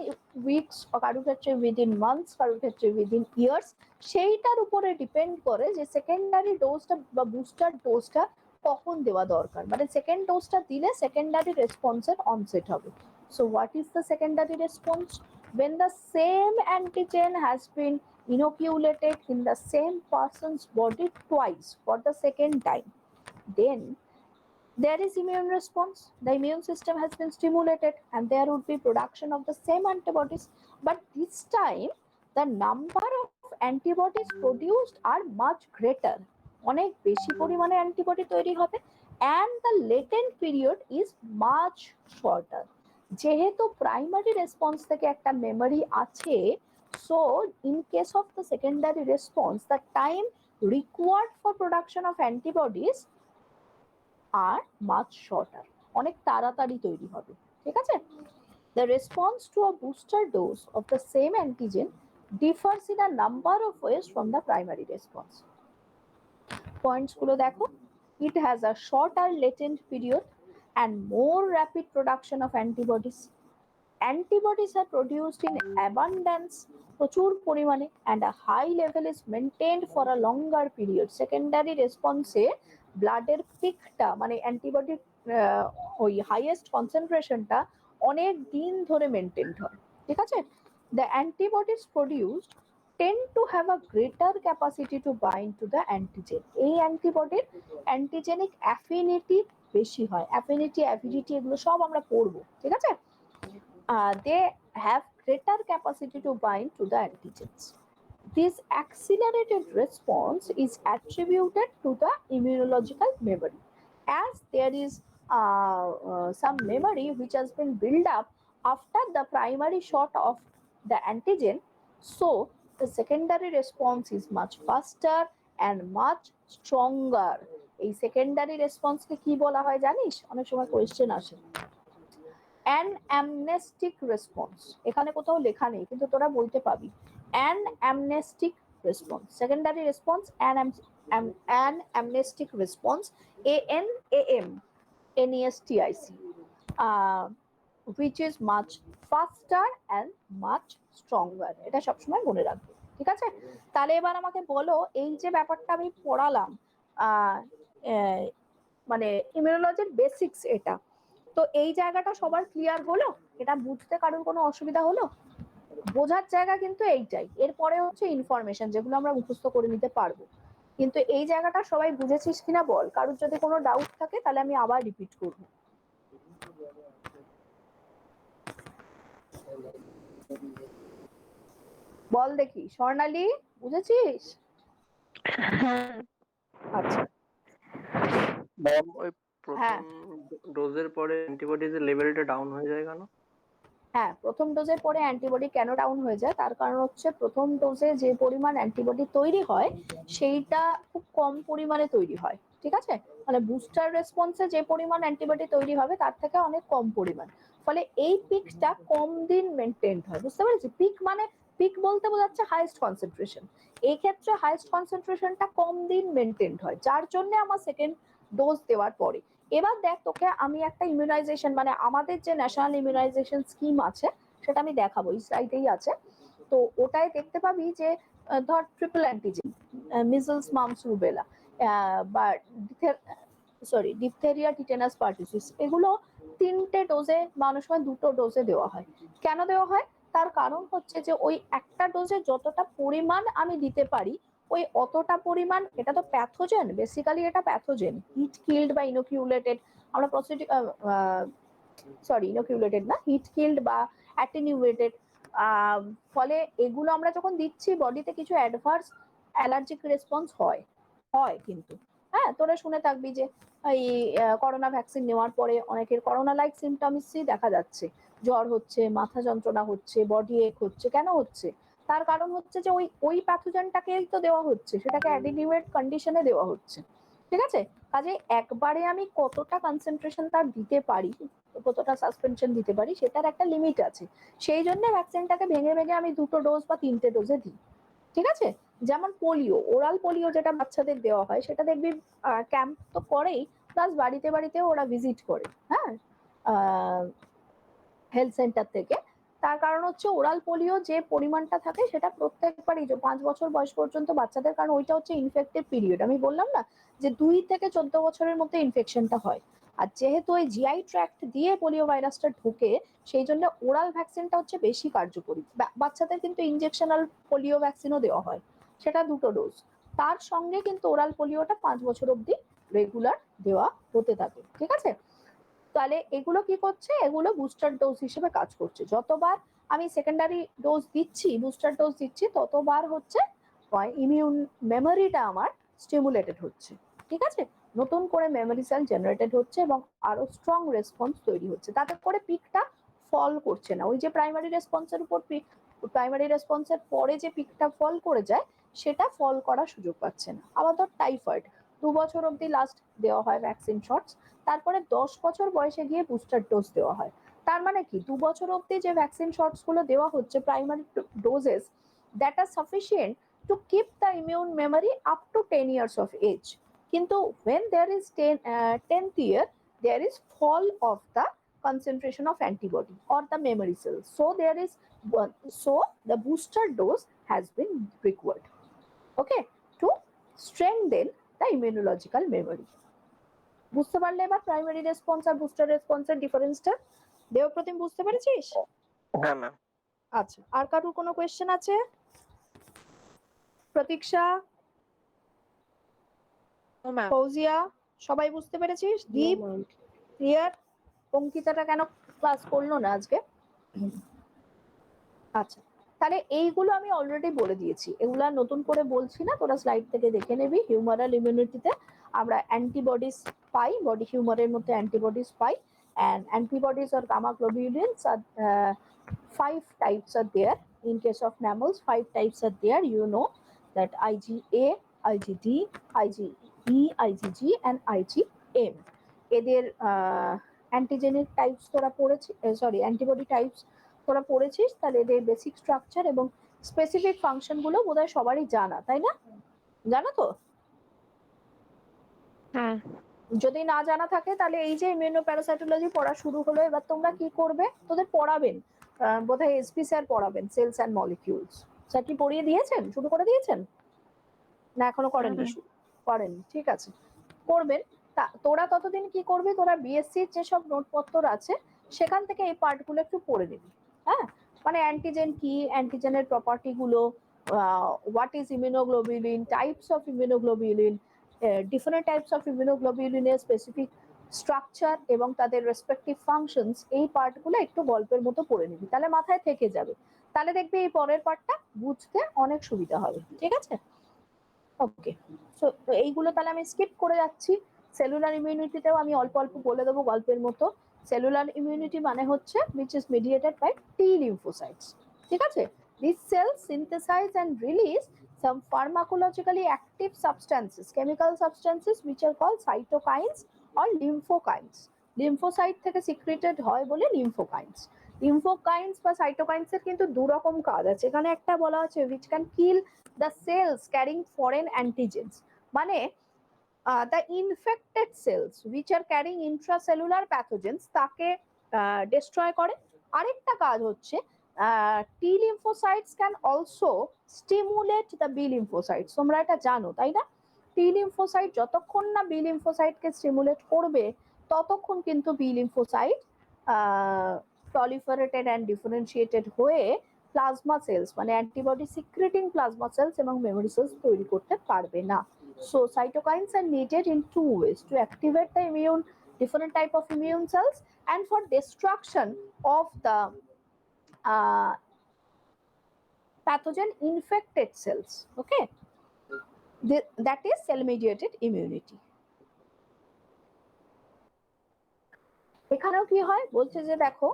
উইকস, কারোর ক্ষেত্রে উইদিন মান্থস, কারোর ক্ষেত্রে উইদিন ইয়ার্স। সেইটার উপরে ডিপেন্ড করে যে সেকেন্ডারি ডোজটা বা বুস্টার ডোজটা কখন দেওয়া দরকার, মানে সেকেন্ড ডোজটা দিলে সেকেন্ডারি রেসপন্সের অনসেট হবে। So what is the secondary response? When the same antigen has been inoculated in the same person's body twice for the second time, then there is immune response. The immune system has been stimulated and there would be production of the same antibodies, but this time the number of antibodies produced are much greater, অনেক বেশি পরিমাণে antibody তৈরি হবে, and the latent period is much shorter. যেহেতু primary response থেকে একটা memory আছে, so in case of the secondary response the time required for production of antibodies are much shorter, অনেক তাড়াতাড়ি তৈরি হবে। ঠিক আছে, the response to a booster dose of the same antigen differs in a number of ways from the primary response. Points গুলো দেখো, it has a shorter latent period and more rapid production of antibodies. Antibodies are produced in abundance, প্রচুর পরিমাণে, and a high level is maintained for a longer period. Secondary response এ ব্লাডের পিকটা মানে antibody ওই highest কনসেন্ট্রেশনটা অনেক দিন ধরে maintained হয়। ঠিক আছে, the antibodies produced tend to have a greater capacity to bind to the antigen. এই অ্যান্টিবডির অ্যান্টিজেনিক অ্যাফিনিটি বেশি হয়, অ্যাফিনিটি অ্যাভিডিটি এগুলো সব আমরা পড়বো। ঠিক আছে, they have greater capacity to bind to the antigens. This accelerated response is attributed to the immunological memory, as there is some memory which has been built up after the primary shot of the antigen, so the secondary response is much faster and much stronger. এই secondary রেসপন্সকে কি বলা হয় জানিস? অনেক সময় question আসে, অ্যানঅ্যামনেস্টিক response. এখানে কোথাও লেখা নেই কিন্তু তোরা বলতে পাবি anamnestic response, secondary response anamnestic response, ANAM NESTIC, which is much faster and much stronger. এটা সবসময় মনে রাখবে। ঠিক আছে, তাহলে এবার আমাকে বলো, এই যে ব্যাপারটা আমি পড়ালাম মানে ইমিউনোলজির বেসিক্স এটা, তো এই জায়গাটা সবার ক্লিয়ার হলো? এটা বুঝতে কারোর কোনো অসুবিধা হলো? বোঝার জায়গা কিন্তু এইটাই, এরপরে হচ্ছে ইনফরমেশন যেগুলো আমরা মুখস্থ করে নিতে পারবো, কিন্তু এই জায়গাটা সবাই বুঝেছিস কিনা বল। কারোর যদি কোনো ডাউট থাকে তাহলে আমি আবার রিপিট করব। বল দেখি, স্বর্ণালী বুঝেছিস? আচ্ছা, ম্যাম ওই হ্যাঁ। প্রথম ডোজের পরে অ্যান্টিবডিজ এর লেভেলটা ডাউন হয়ে যায় কেন? হ্যাঁ, প্রথম ডোজের পরে অ্যান্টিবডি কেন ডাউন হয়ে যায়, তার কারণ হচ্ছে প্রথম ডোজে যে পরিমাণ অ্যান্টিবডি তৈরি হয় সেইটা খুব কম পরিমাণে তৈরি হয়। ঠিক আছে, মানে বুস্টার রেসপন্সে যে পরিমাণ অ্যান্টিবডি তৈরি হবে তার থেকে অনেক কম পরিমাণ, ফলে এই পিকটা কম দিন মেনটেন হয়। বুঝতে পেরেছি? পিক মানে পিক বলতে বোঝাচ্ছে হাইয়েস্ট কনসেন্ট্রেশন, এই ক্ষেত্রে হাইয়েস্ট কনসেন্ট্রেশনটা কম দিন মেনটেন হয়, যার জন্য আমার সেকেন্ড ডোজ দেওয়ার পরে। এবার দেখ, তোকে আমি একটা ইমিউনাইজেশন মানে আমাদের যে ন্যাশনাল ইমিউনাইজেশন স্কিম আছে সেটা আমি দেখাবো, এই স্লাইডেই আছে। তো ওটাই দেখতে পাবি যে ধর triple antigen, measles, mum's, rubella বা ডিপথেরিয়া, টিটেনাস, পার্টিসিস, এগুলো 3টে ডোজে মানুষ হয়, 2টো ডোজে দেওয়া হয়। কেন দেওয়া হয়? তার কারণ হচ্ছে যে ওই একটা ডোজে যতটা পরিমাণ আমি দিতে পারি ওই অতটা পরিমাণ, এটা তো প্যাথোজেন, বেসিক্যালি এটা প্যাথোজেন, হিট কিল্ড বা ইনোকিউলেটেড, আমরা ইনোকিউলেটেড না, হিট কিল্ড বা অ্যাটেনিউয়েটেড, ফলে এগুলো আমরা যখন দিচ্ছি বডিতে কিছু অ্যাডভার্স অ্যালার্জিক রেসপন্স হয় কিন্তু। হ্যাঁ, তোরা শুনে থাকবি যে এই করোনা ভ্যাকসিন নেওয়ার পরে অনেকের করোনা লাইক সিমটমসই দেখা যাচ্ছে, জ্বর হচ্ছে, মাথা যন্ত্রণা হচ্ছে, বডি এক হচ্ছে। কেন হচ্ছে? তার কারণ হচ্ছে যে ওই প্যাথোজেনটাকেই তো দেওয়া হচ্ছে, সেটাকে অ্যাটেনিউয়েট কন্ডিশনে দেওয়া হচ্ছে। ঠিক আছে, কাজে একবারে আমি কতটা কনসেন্ট্রেশন তার দিতে পারি কতটা সাসপেনশন দিতে পারি সেটার একটা লিমিট আছে। সেই জন্য ভ্যাকসিনটাকে ভেঙে ভেঙে আমি 2টো ডোজ বা 3টে ডোজে দিই, ঠিক আছে? যেমন পোলিও, ওরাল পোলিও যেটা বাচ্চাদের দেওয়া হয় সেটা দেখবি ক্যাম্প তো করেই, প্লাস বাড়িতে বাড়িতেও ওরা ভিজিট করে, হ্যাঁ, হেলথ সেন্টার থেকে। তার কারণ হচ্ছে ওরাল পোলিও যে পরিমাণটা থাকে সেটা প্রত্যেকবারই 5 বছর বয়স পর্যন্ত বাচ্চাদের, কারণ ওইটা হচ্ছে ইনফেক্টিভ পিরিয়ড। আমি বললাম না যে 2 থেকে 14 বছরের মধ্যে ইনফেকশনটা হয়, আর যেহেতু ওই জিআই ট্র্যাক্ট দিয়ে পোলিও ভাইরাসটা ঢুকে, সেই জন্য ওরাল ভ্যাকসিনটা হচ্ছে বেশি কার্যকরী। বাচ্চাদের কিন্তু ইনজেকশনাল পোলিও ভ্যাকসিনও দেওয়া হয়, সেটা 2টো ডোজ। তার সঙ্গে কিন্তু ওরাল পোলিওটা 5 বছর অবধি রেগুলার দেওয়া হতে থাকে, ঠিক আছে? তাহলে এগুলো কি করছে, এগুলো বুস্টার ডোজ হিসেবে কাজ করছে। যতবার আমি সেকেন্ডারি ডোজ দিচ্ছি, বুস্টার ডোজ দিচ্ছি, ততবার হচ্ছে ইমিউন মেমোরিটা আমার স্টিমুলেটেড হচ্ছে, ঠিক আছে? নতুন করে মেমোরি সেল জেনারেটেড হচ্ছে এবং আরো স্ট্রং রেসপন্স তৈরি হচ্ছে। তাতে করে পিকটা ফল করছে না। ওই যে প্রাইমারি রেসপন্সের উপর প্রাইমারি রেসপন্সের পরে যে পিকটা ফল করে যায়, সেটা ফল করার সুযোগ পাচ্ছে না। আবার ধর টাইফয়েড 2 বছর অবধি লাস্ট দেওয়া হয় ভ্যাকসিন শটস, তারপরে 10 বছর বয়সে গিয়ে বুস্টার ডোজ দেওয়া হয়। তার মানে কি 2 বছর অবধি যে ভ্যাকসিন শটস গুলো দেওয়া হচ্ছে primary doses, that R sufficient to keep the immune memory up to 10 years of age. কিন্তু when there is 10th year, there is fall of the concentration of antibody or the memory cells. So the booster dose has been required, okay, to strengthen the immunological memory. বুঝতে পারলে এবার primary response আর booster রেসপন্সের ডিফারেন্সটা? দেবপ্রতিম বুঝতে পেরেছিস? হ্যাঁ ma'am. আচ্ছা, আর কারোর কোনো কোয়েশ্চেন আছে? প্রতীক্ষা, নো ম্যাম। ফৌজিয়া, সবাই বুঝতে পেরেছিস? দীপ ক্লিয়ার? অঙ্কিতাটা কেন ক্লাস করলো না আজকে? আচ্ছা, তাহলে এইগুলো আমি অলরেডি বলে দিয়েছি, এগুলো আর নতুন করে বলছি না, তোরা স্লাইড থেকে দেখে নিবি। হিউমারাল ইমিউনিটিতে আমরা অ্যান্টিবডিজ পাই, বডি হিউমারের মধ্যে antibodies pi, and antibodies or gamma globulins are 5 types are there. In case of mammals, 5 types are there. You know that IgA, IgD, IgE, IgG and IgM. এদের antigenic types তোরা পড়েছিস, sorry antibody types তোরা পড়েছিস, তাহলে এদের basic structure এবং specific function গুলো বোধহয় সবারই জানা, তাই না? জানো তো? হ্যাঁ। যদি না জানা থাকে তাহলে এই যে ইমিউনোপ্যারাসাইটোলজি পড়া শুরু হলো, এবার তোমরা কি করবে, তোদের পড়াবেন বোধহয় এসপি স্যার পড়াবেন সেলস অ্যান্ড মলিকিউলস। স্যার কি পড়িয়ে দিয়েছেন, শুরু করে দিয়েছেন না এখনো করেননি? করেননি, ঠিক আছে, করবেন। তোরা ততদিন কি করবি, তোরা বিএসসির যেসব নোটপত্র আছে সেখান থেকে এই পার্টগুলো একটু পড়ে নিবি, হ্যাঁ? মানে অ্যান্টিজেন কি, অ্যান্টিজেনের প্রপার্টি গুলো, what is immunoglobulin, types of immunoglobulin, different types of ইমিউনোগ্লোবিউলিনের স্পেসিফিক স্ট্রাকচার এবং তাদের রেসপেক্টিভ ফাংশনস, এই পার্টগুলো একটু গল্পের মতো পড়ে নিবি, তাহলে মাথায় থেকে যাবে। তাহলে দেখবি এই পরের পার্টটা বুঝতে অনেক সুবিধা হবে, ঠিক আছে? ওকে, সো এইগুলো তাহলে আমি স্কিপ করে যাচ্ছি। সেলুলার ইমিউনিটিতেও আমি অল্প অল্প বলে দেবো গল্পের মতো। সেলুলার ইমিউনিটি মানে হচ্ছে which is mediated by T lymphocytes, ঠিক আছে? These cells synthesize and release some pharmacologically active substances, chemical substances which are called cytokines or lymphokines. Lymphocyte থেকে সিক্রেটেড হয় বলে লিম্ফোকাইন্স। লিম্ফোকাইন্স বা সাইটোকাইন্স এর কিন্তু দু রকম কাজ আছে। এখানে একটা বলা আছে which can kill the cells carrying foreign antigens, মানে the infected cells which are carrying intracellular pathogens তাকে destroy করে। আরেকটা কাজ হচ্ছে T lymphocytes can also stimulate the B lymphocytes, তোমরা এটা জানো তাই না? T lymphocyte যতক্ষণ না B lymphocyte কে স্টিমুলেট করবে ততক্ষণ কিন্তু B lymphocyte proliferated and differentiated হয়ে প্লাজমা সেলস মানে অ্যান্টিবডি সিক্রেটিং প্লাজমা সেলস এবং মেমোরি সেলস তৈরি করতে পারবে না। So cytokines are needed in 2 ways: to activate the immune, different type of immune cells, and for destruction of the pathogen infected cells. Okay, that is cell mediated immunity. এখানেও কি হয় বলছে যে দেখো,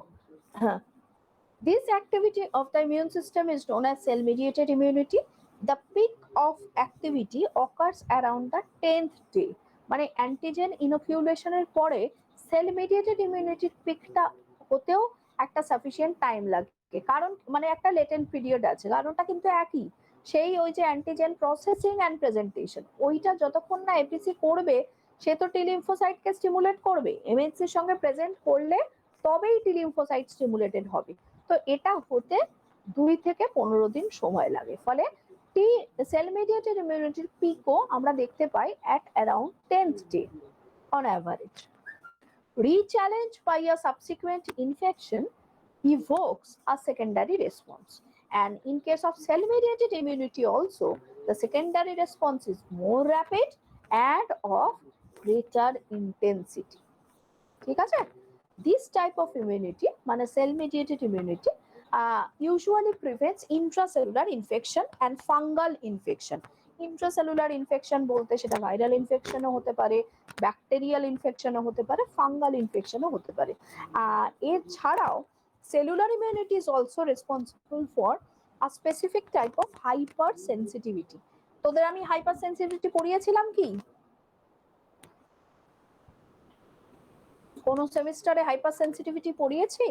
this activity of the immune system is known as cell mediated immunity. The peak of activity occurs around the 10th day, মানে antigen ইনোকুলেশনের পরে sell mediated ইমিউনিটির পিকটা হতেও একটা সাফিসিয়েন্ট টাইম লাগে, কারণ মানে একটা লেটেন্ট পিরিয়ড আছে, কারণটা কিন্তু একই, সেই ওই যে অ্যান্টিজেন প্রসেসিং অ্যান্ড প্রেজেন্টেশন, ওইটা যতক্ষণ না এপিসি করবে সে তো টি লিম্ফোসাইটকে স্টিমুলেট করবে, এমএইচসির সঙ্গে প্রেজেন্ট করলে তবেই টি লিম্ফোসাইট স্টিমুলেটেড হবে। তো এটা হতে 2 থেকে 15 দিন সময় লাগে, ফলে টি সেল মিডিয়েটেড ইমিউনিটির পিকও আমরা দেখতে পাই at around 10th day on average. Re-challenge by a subsequent infection evokes a secondary response, and in case of cell mediated immunity also the secondary response is more rapid and of greater intensity. ঠিক আছে, this type of immunity মানে cell mediated immunity usually prevents intracellular infection and fungal infection. Intracellular infection বলতে সেটা viral ইনফেকশনও হতে পারে, bacterial ইনফেকশনও হতে পারে, fungal ইনফেকশনও হতে পারে। এছাড়াও cellular immunity is also responsible for a specific type of hypersensitivity. তোদের আমি হাইপার সেন্সিটিভিটি পড়িয়েছিলাম কি কোন সেমিস্টারে? হাইপার সেন্সিটিভিটি পড়িয়েছি?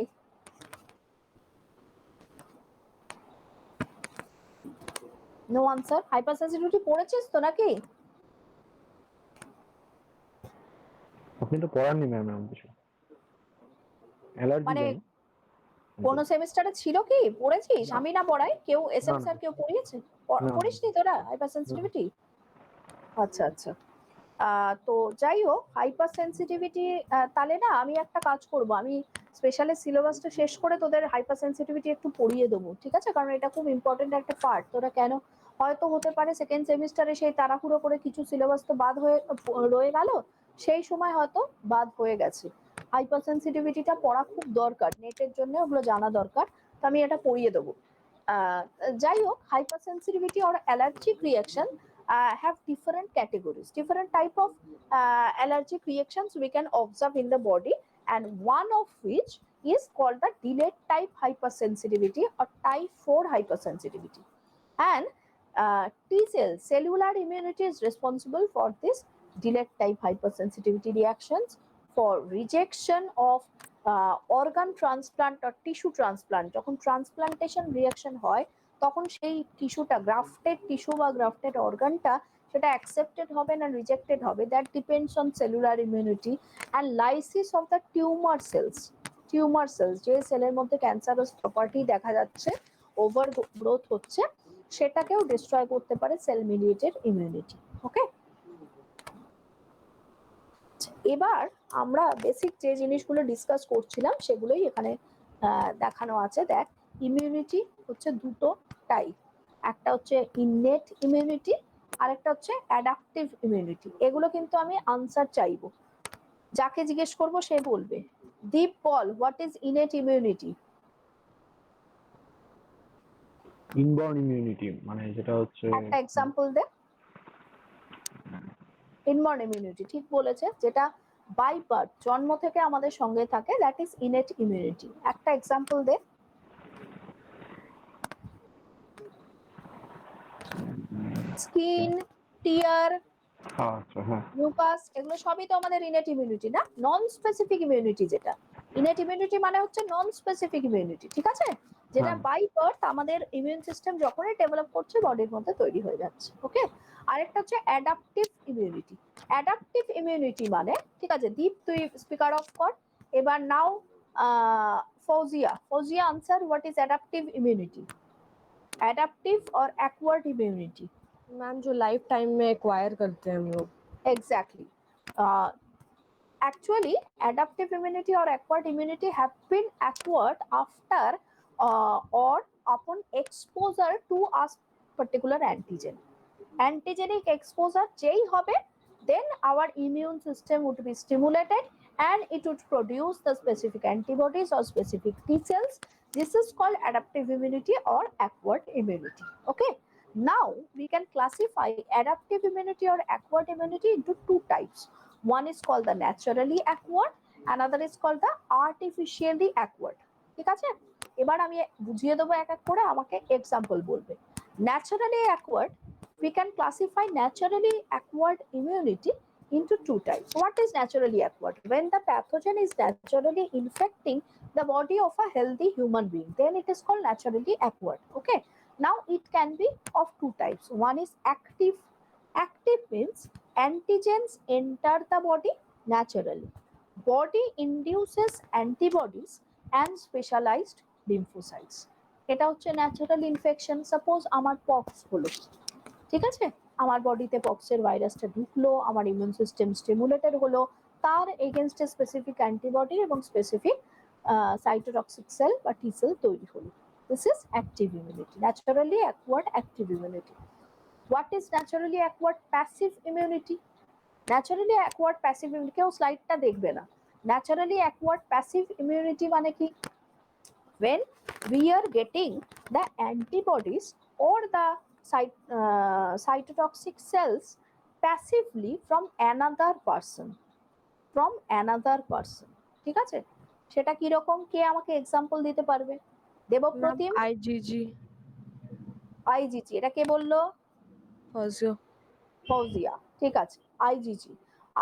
No answer. হাইপার সেন্সিটিভিটি পড়েছিস তো নাকি? আপনি তো পড়াননি ম্যাম এমন কিছু, অ্যালার্জি মানে জানি। কোন সেমিস্টারে ছিল কি? পড়েছিস? না। আমি না পড়াই, কেউ এসএম না, স্যার কেউ পড়িয়েছে? না। পড়িসনি তোরা হাইপার সেন্সিটিভিটি? আচ্ছা আচ্ছা। তো যাই হোক, হাইপার সেন্সিটিভিটি তাহলে না আমি একটা কাজ করব, আমি স্পেশালি সিলেবাসটা শেষ করে তোদের হাইপার সেন্সিটিভিটি একটু পড়িয়ে দেবো, ঠিক আছে? কারণ এটা খুব ইম্পর্টেন্ট একটা পার্ট। তোরা কেন হয়তো হতে পারে সেকেন্ড সেমিস্টারে সেই তাড়াহুড়ো করে কিছু সিলেবাস তো বাদ হয়ে রয়ে গেল, সেই সময় হয়তো বাদ হয়ে গেছে। হাইপার সেন্সিটিভিটিটা পড়া খুব দরকার, নেটের জন্য ওগুলো জানা দরকার, তো আমি এটা পড়িয়ে দেবো। যাই হোক, hyper sensitivity or allergic reaction have different categories, different type of allergic reactions we can observe in the body, and one of which is called the delayed type hypersensitivity or type 4 hypersensitivity. And T cell cellular immunity is responsible for this delayed type hypersensitivity reactions, for rejection of organ transplant or tissue transplant. যখন transplantation reaction হয় তখন সেই টিস্যুটা, grafted tissue বা grafted অর্গানটা, সেটা accepted হবে না রিজেক্টেড হবে, that depends on cellular immunity and lysis of the tumour cells. Tumour cells, যে সেলের মধ্যে ক্যান্সারাস প্রপার্টি দেখা যাচ্ছে, ওভার গ্রোথ হচ্ছে, সেটাকেও ডিস্ট্রয় করতে পারে সেল মিডিয়েটেড ইমিউনিটি। ওকে, এবার আমরা বেসিক যে জিনিসগুলো ডিসকাস করছিলাম সেগুলোই এখানে দেখানো আছে। দেখ, ইমিউনিটি হচ্ছে দুটো টাইপ, একটা হচ্ছে ইননেট ইমিউনিটি আর একটা হচ্ছে অ্যাডাপটিভ ইমিউনিটি। এগুলো কিন্তু আমি আনসার চাইবো, যাকে জিজ্ঞেস করব সে বলবে। দীপ বল, what is innate immunity? Inborn immunity মানে যেটা হচ্ছে, একটা এক্সাম্পল দে। ইনবর্ন ইমিউনিটি ঠিক বলেছে, যেটা বাই বার্থ, জন্ম থেকে আমাদের সঙ্গে থাকে, দ্যাট ইজ ইনেট ইমিউনিটি। একটা এক্সাম্পল দে। স্কিন, টিয়ার, আচ্ছা হ্যাঁ, মিউকাস, এগুলো সবই তো আমাদের ইনেট ইমিউনিটি না? নন স্পেসিফিক ইমিউনিটি যেটা, ইনেট ইমিউনিটি মানে হচ্ছে নন স্পেসিফিক ইমিউনিটি, ঠিক আছে? যেটা হ্যাঁ। বাই বার্থ আমাদের ইমিউন সিস্টেম যখনই ডেভেলপ করছে বডির মধ্যে তৈরি হয়ে যাচ্ছে। ওকে, আরেকটা হচ্ছে অ্যাডাপটিভ ইমিউনিটি। অ্যাডাপটিভ ইমিউনিটি মানে, ঠিক আছে দীপ তুই স্পিকার অফ কর এবার। Now Fauzia answer, what is adaptive immunity? Adaptive और एक्वायर्ड इम्यूनिटी? मैम जो लाइफ टाइम में एक्वायर करते हैं हम लोग। Exactly. Actually, adaptive immunity or acquired immunity have been acquired after or upon exposure to a particular antigen. Antigenic exposure যেই হবে, then our immune system would be stimulated and it would produce the specific antibodies or specific T cells. This is called adaptive immunity or acquired immunity. Okay. Now we can classify adaptive immunity or acquired immunity into two types. One is called the naturally acquired, another is called the artificially acquired. ঠিক আছে, এবার আমি বুঝিয়ে দেবো এক এক করে, আমাকে এক্সাম্পল বলবে। Naturally acquired, we can classify naturally acquired immunity into two types. What is naturally acquired? When the pathogen is naturally infecting the body of a healthy human being, then it is called naturally acquired. Okay. Now it can be of two types. One is active. Active means antigens enter the body naturally. Body induces antibodies and specialized lymphocytes. এটা হচ্ছে natural infection. Suppose আমার pox হলো, ঠিক আছে, আমার বডিতে পক্সের ভাইরাসটা ঢুকলো, আমার ইমিউন সিস্টেম স্টিমুলেটেড হলো, তার এগেনস্টে স্পেসিফিক অ্যান্টিবডি এবং স্পেসিফিক সাইটোটক্সিক সেল বা টি সেল তৈরি হলো। This is active immunity, naturally acquired active immunity. What is naturally acquired passive immunity? Naturally acquired passive immunity, কেউ স্লাইডটা দেখবে না। ন্যাচারালি অ্যাকোয়ার্ড প্যাসিভ ইমিউনিটি মানে কি? When we are getting the antibodies or the cytotoxic cells passively from another person, ঠিক আছে? সেটা কি রকম, কে আমাকে এক্সাম্পল দিতে পারবে? দেবপ্রতিম। IgG আইজিজি, এটা কে বললো? ফৌজিয়া, ঠিক আছে।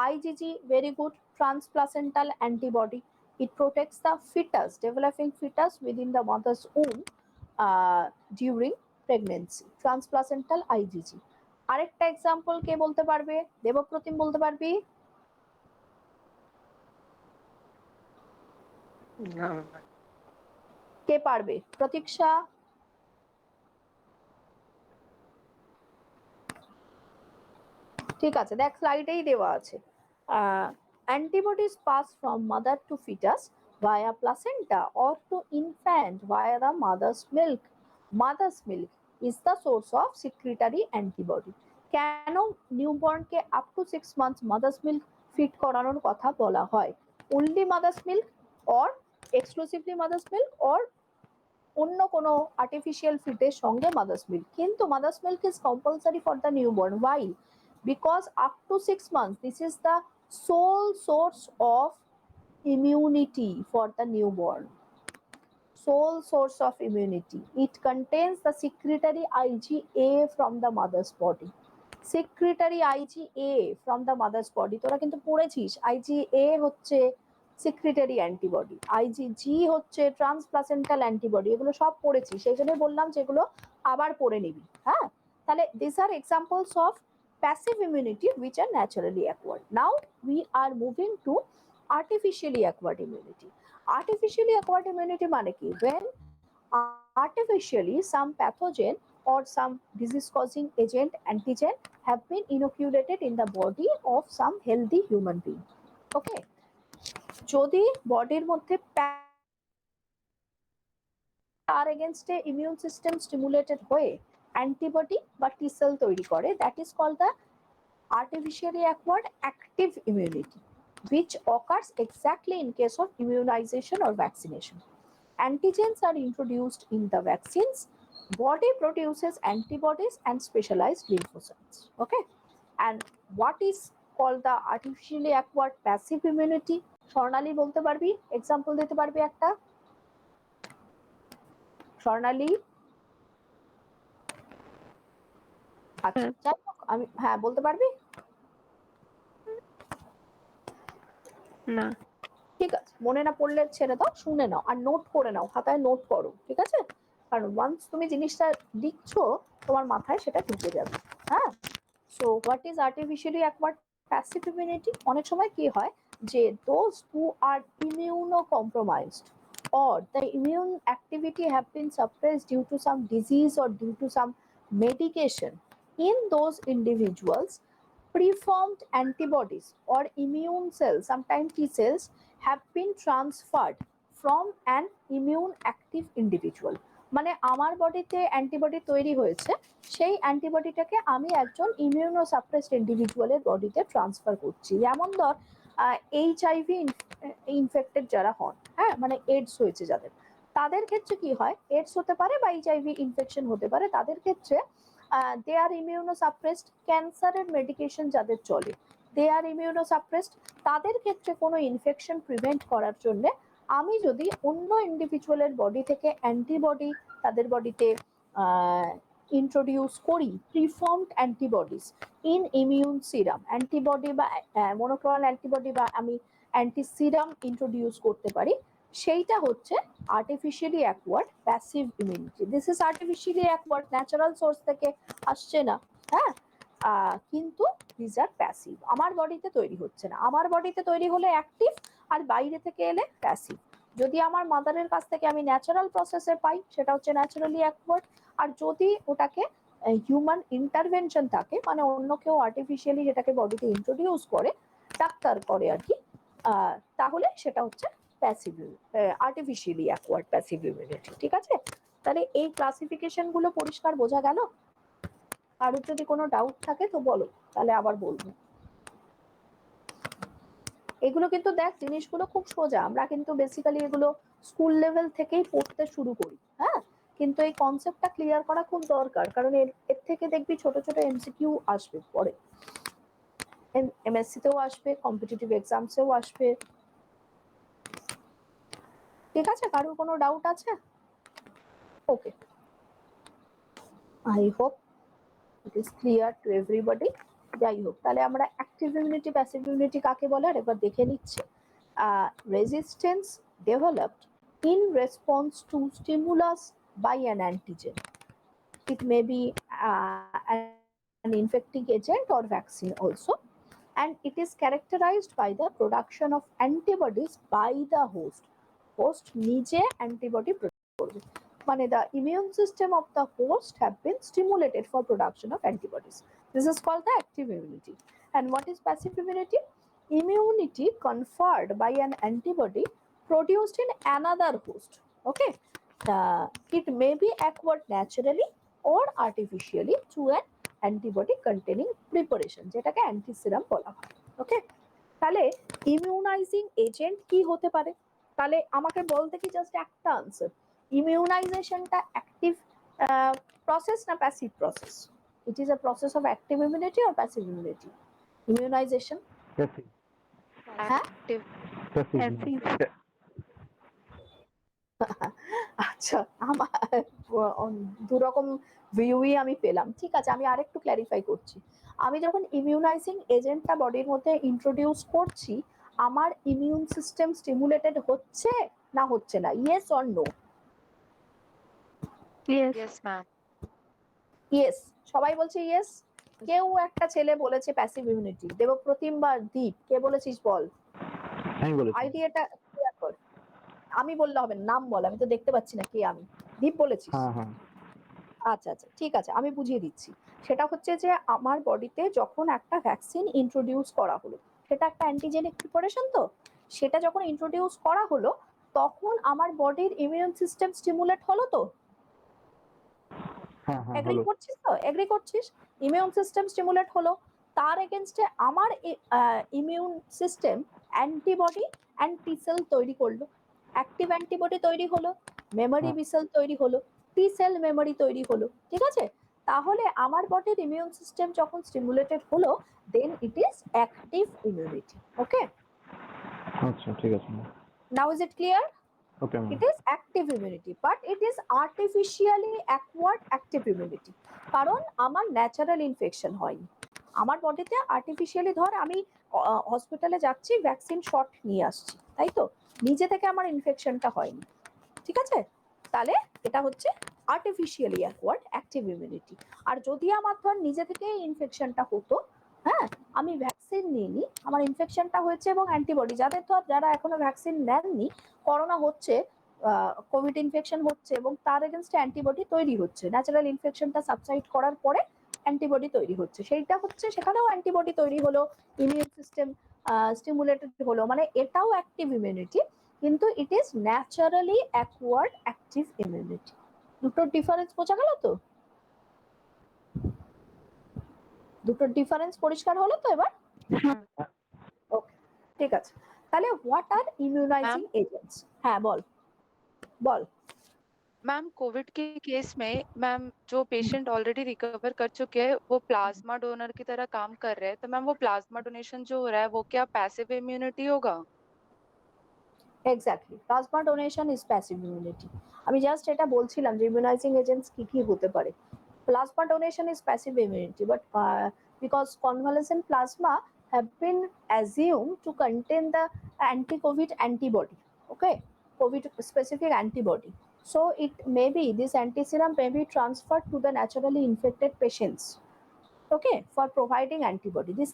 IgG very good, transplacental antibody. It protects the fetus, developing fetus within the mother's womb during pregnancy. Transplacental IgG. আরেকটা এক্সাম্পল কে বলতে পারবে? দেবপ্রতিম বলতে পারবি? না, কে পারবে? প্রতীক্ষা? ঠিক আছে, দেখ স্লাইডেই দেওয়া আছে। Antibodies pass from mother to fetus via placenta or to infant via the mother's milk. Mother's milk is the source of secretory antibody. কেন নিউবর্নকে up to 6 months mother's milk feed করানোর কথা বলা হয়? Only mother's milk or exclusively mother's milk or অন্য কোনো artificial ফিডের সঙ্গে মাদার্স মিল্ক, কিন্তু mother's milk is compulsory for the newborn. Why? Because up to 6 months, this is the sole source of immunity for the newborn. Sole source of immunity. It contains the secretory IgA from the mother's body. Secretory IgA from the mother's body. তোরা কিন্তু পড়েছিস, IgA হচ্ছে secretory antibody, IgG হচ্ছে transplacental antibody, এগুলো সব পড়েছিস, সেই জন্য বললাম যেগুলো আবার পড়ে নিবি। হ্যাঁ, তাহলে these are examples of passive immunity which are naturally acquired. Now we are moving to artificially acquired immunity. Artificially acquired immunity মানে কি? When artificially some pathogen or some disease causing agent, antigen have been inoculated in the body of some healthy human being. Okay, যদি বডির মধ্যে তার এগেইনস্টে immune system stimulated হয়ে antibody বা T cell তৈরি করে, that is called the artificially acquired active immunity, which occurs exactly in case of immunization or vaccination. Antigens are introduced in the vaccines. Body produces antibodies and specialized lymphocytes. Okay, and what is called the artificially acquired passive immunity? স্বর্ণালী বলতে পারবি? Example দিতে পারবি একটা? স্বর্ণালী? আচ্ছা, আমি হ্যাঁ বলতে পারবি? না। ঠিক আছে, মনে না পড়লে ছেড়ে দাও, শুনে নাও আর নোট করে নাও, খাতায় নোট করো, ঠিক আছে? কারণ ওয়ান্স তুমি জিনিসটা লিখছো তোমার মাথায় সেটা ঢুকে যাবে। হ্যাঁ, so what is artificially acquired passive immunity? অনেক সময় কি হয় যে those who are immunocompromised or the immune activity have been suppressed due to some disease or due to some medication, in those individuals preformed antibodies or immune cells, sometimes T cells, have been transferred from an immune active individual. মানে আমার বডিতে antibody তৈরি হয়েছে, সেই অ্যান্টিবডিটাকে আমি একজন immuno suppressed ইন্ডিভিজুয়ালের বডিতে transfer করছি। যেমন ধর HIV ইনফেক্টেড যারা হন, হ্যাঁ, মানে এইডস হয়েছে যাদের, তাদের ক্ষেত্রে কি হয়, এইডস হতে পারে বা HIV ইনফেকশন হতে পারে, তাদের ক্ষেত্রে দে আর ইমিউনোসাপ্রেসড। ক্যান্সারের মেডিকেশন যাদের চলে, দে আর ইমিউনোসাপ্রেসড। তাদের ক্ষেত্রে কোনো ইনফেকশন প্রিভেন্ট করার জন্য আমি যদি অন্য ইন্ডিভিজুয়ালের বডি থেকে অ্যান্টিবডি তাদের বডিতে ইন্ট্রোডিউস করি preformed antibodies in immune serum, antibody বা মনোক্লোনাল অ্যান্টিবডি বা আমি অ্যান্টি সিরাম ইন্ট্রোডিউস করতে পারি, সেইটা হচ্ছে artificially acquired passive immunity. This is artificially acquired, natural source থেকে আসছে না, হ্যাঁ, কিন্তু দিস আর প্যাসিভ, আমার বডিতে তৈরি হচ্ছে না। আমার বডিতে তৈরি হলে অ্যাক্টিভ, আর বাইরে থেকে এলে প্যাসিভ। যদি আমার মাদারের কাছ থেকে আমি ন্যাচারাল প্রসেসে পাই সেটা হচ্ছে ন্যাচারালি অ্যাকোয়ার্ড, আর যদি ওটাকে হিউম্যান ইন্টারভেনশন থাকে, মানে অন্য কেউ আর্টিফিশিয়ালি যেটাকে বডিতে ইন্ট্রোডিউস করে, ডাক্তার করে আর কি, তাহলে সেটা হচ্ছে passive, artificially acquired passive immunity. ঠিক আছে, তাহলে এই ক্লাসিফিকেশন গুলো পরিষ্কার বোঝা গেল? আর যদি কোনো ডাউট থাকে তো বলো, তাহলে আবার বলবো। এগুলো কিন্তু দেখ জিনিসগুলো খুব সোজা, আমরা কিন্তু বেসিক্যালি এগুলো স্কুল লেভেল থেকেই পড়তে শুরু করি, হ্যাঁ, কিন্তু এই কনসেপ্টটা ক্লিয়ার করা খুব দরকার, কারণ এর থেকে দেখবি ছোট ছোট এমসিকিউ আসবে পরে, এমএসসি তেও আসবে, কম্পিটিটিভ এক্সামসেও আসবে। ঠিক আছে, কারোর কোনো ডাউট আছে? Okay, I hope it is clear to everybody. যাই হোক, তাহলে আমরা অ্যাক্টিভ ইমিউনিটি প্যাসিভ ইমিউনিটি কাকে বলে আর একবার দেখে নিচ্ছি। Resistance developed in response to stimulus by an antigen. It may be an infecting agent or vaccine also, and it is characterized by the production of antibodies by the host. Host nije antibody produce korbe, মানে the immune system of the host have been stimulated for production of antibodies. This is called the active immunity. And what is passive immunity? Immunity conferred by an antibody produced in another host. Okay, it may be acquired naturally or artificially through an antibody containing preparation, যেটাকে অ্যান্টিসিরাম বলা হয়। ওকে, তাহলে ইমিউনাইজিং agent কি হতে পারে? তাহলে আমাকে বলতে কি জাস্ট একটা আনসার, ইমিউনাইজেশনটা অ্যাক্টিভ প্রসেস না passive process? It is a process of active immunity or passive immunity? Immunization, হ্যাঁ, আচ্ছা, আমার দুরকম ভিউই আমি পেলাম। ঠিক আছে, আমি আরেকটু ক্ল্যারিফাই করছি। আমি যখন ইমিউনাইজিং এজেন্টটা বডির মধ্যে ইন্ট্রোডিউস করছি, আমার ইমিউন সিস্টেম স্টিমুলেটেড হচ্ছে না হচ্ছে না? Yes or no? Yes, ma'am. Yes, সবাই বলছে ইয়েস। কেউ একটা ছেলে বলেছে প্যাসিভ ইমিউনিটি, দেবপ্রতিম বা দীপ, কে বলেছিস বল? আমি বলেছি। আইডিয়াটা ক্লিয়ার কর। আমি বললে হবে না, নাম বল, আমি তো দেখতে পাচ্ছি না কে আমি। দীপ বলেছিস? হ্যাঁ হ্যাঁ, আচ্ছা আচ্ছা, ঠিক আছে, আমি বুঝিয়ে দিচ্ছি। সেটা হচ্ছে যে আমার বডিতে যখন একটা ভ্যাকসিন ইন্ট্রোডিউস করা হলো, সেটা একটা অ্যান্টিজেনিক প্রিপারেশন, তো সেটা যখন ইন্ট্রোডিউস করা হলো তখন আমার বডির ইমিউন সিস্টেম স্টিমুলেট হলো। তো হ্যাঁ হ্যাঁ এগ্রি হলো। করছিস? তো এগ্রি করছিস, ইমিউন সিস্টেম স্টিমুলেট হলো, তার এগেনস্টে আমার immune system antibody and T cell তৈরি করলো, অ্যাক্টিভ অ্যান্টিবডি তৈরি হলো, মেমরি বি সেল তৈরি হলো, টি সেল মেমরি তৈরি হলো। ঠিক আছে, তাহলে আমার বডির ইমিউন সিস্টেম যখন স্টিমুলেটেড হলো, দেন ইট ইজ অ্যাক্টিভ ইমিউনিটি। ওকে, আচ্ছা ঠিক আছে, now is it clear? Okay ma'am. It is active immunity, but it is artificially acquired active immunity, কারণ আমার ন্যাচারাল ইনফেকশন হয়নি। আমার বডিতে আর্টিফিশিয়ালি, ধর আমি হসপিটালে যাচ্ছি, ভ্যাকসিন শট নিয়ে আসছি, তাই তো, নিজে থেকে আমার ইনফেকশনটা হয়নি। ঠিক আছে, তাহলে এটা হচ্ছে আর্টিফিশিয়ালি অ্যাকোয়ার্ড অ্যাক্টিভ ইমিউনিটি। আর যদি আমার ধর নিজে থেকে ইনফেকশনটা হতো, হ্যাঁ, আমি ভ্যাকসিন নিইনি, আমার ইনফেকশনটা হয়েছে, এবং অ্যান্টিবডি, যাদের ধর যারা এখনো ভ্যাকসিন নেননি, করোনা হচ্ছে, কোভিড ইনফেকশন হচ্ছে, এবং তার এগেনস্টে অ্যান্টিবডি তৈরি হচ্ছে, ন্যাচারাল ইনফেকশনটা সাবসাইড করার পরে অ্যান্টিবডি তৈরি হচ্ছে, সেইটা হচ্ছে, সেখানেও অ্যান্টিবডি তৈরি হলো, ইমিউন সিস্টেম স্টিমুলেটেড হলো, মানে এটাও অ্যাক্টিভ ইমিউনিটি, কিন্তু it is naturally acquired active immunity. দুটোর ডিফারেন্স বোঝা গেল তো? দুটোর ডিফারেন্স পরিষ্কার হলো তো এবার? ওকে, ঠিক আছে, তাহলে হোয়াট আর ইমিউনাইজিং এজেন্টস? হ্যাঁ বল বল। मैम कोविड के केस में मैम जो पेशेंट ऑलरेडी रिकवर कर चुके हैं वो प्लाज्मा डोनर की तरह काम कर रहे हैं, तो मैम वो प्लाज्मा डोनेशन जो हो रहा है वो क्या पैसिव इम्यूनिटी होगा? Exactly, plasma donation is passive immunity. আমি জাস্ট এটা বলছিলাম যে ইমিউনাইজিং এজেন্টস কি কি হতে পারে। plasma donation is passive immunity, but because convalescent plasma have been assumed to contain the anti-COVID antibody, okay, COVID specific antibody. So it may be this antiserum may be transferred to the naturally infected patients, okay, for providing antibody. This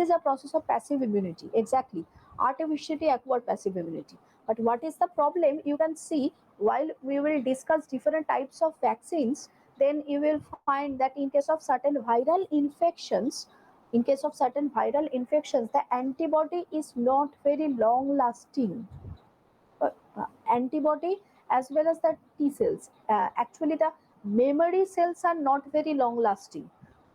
is a process of passive immunity, exactly, artificially acquired passive immunity. But what is the problem? You can see while we will discuss different types of vaccines, then you will find that in case of certain viral infections, the antibody is not very long lasting. Antibody as well as the T cells, actually the memory cells are not very long lasting.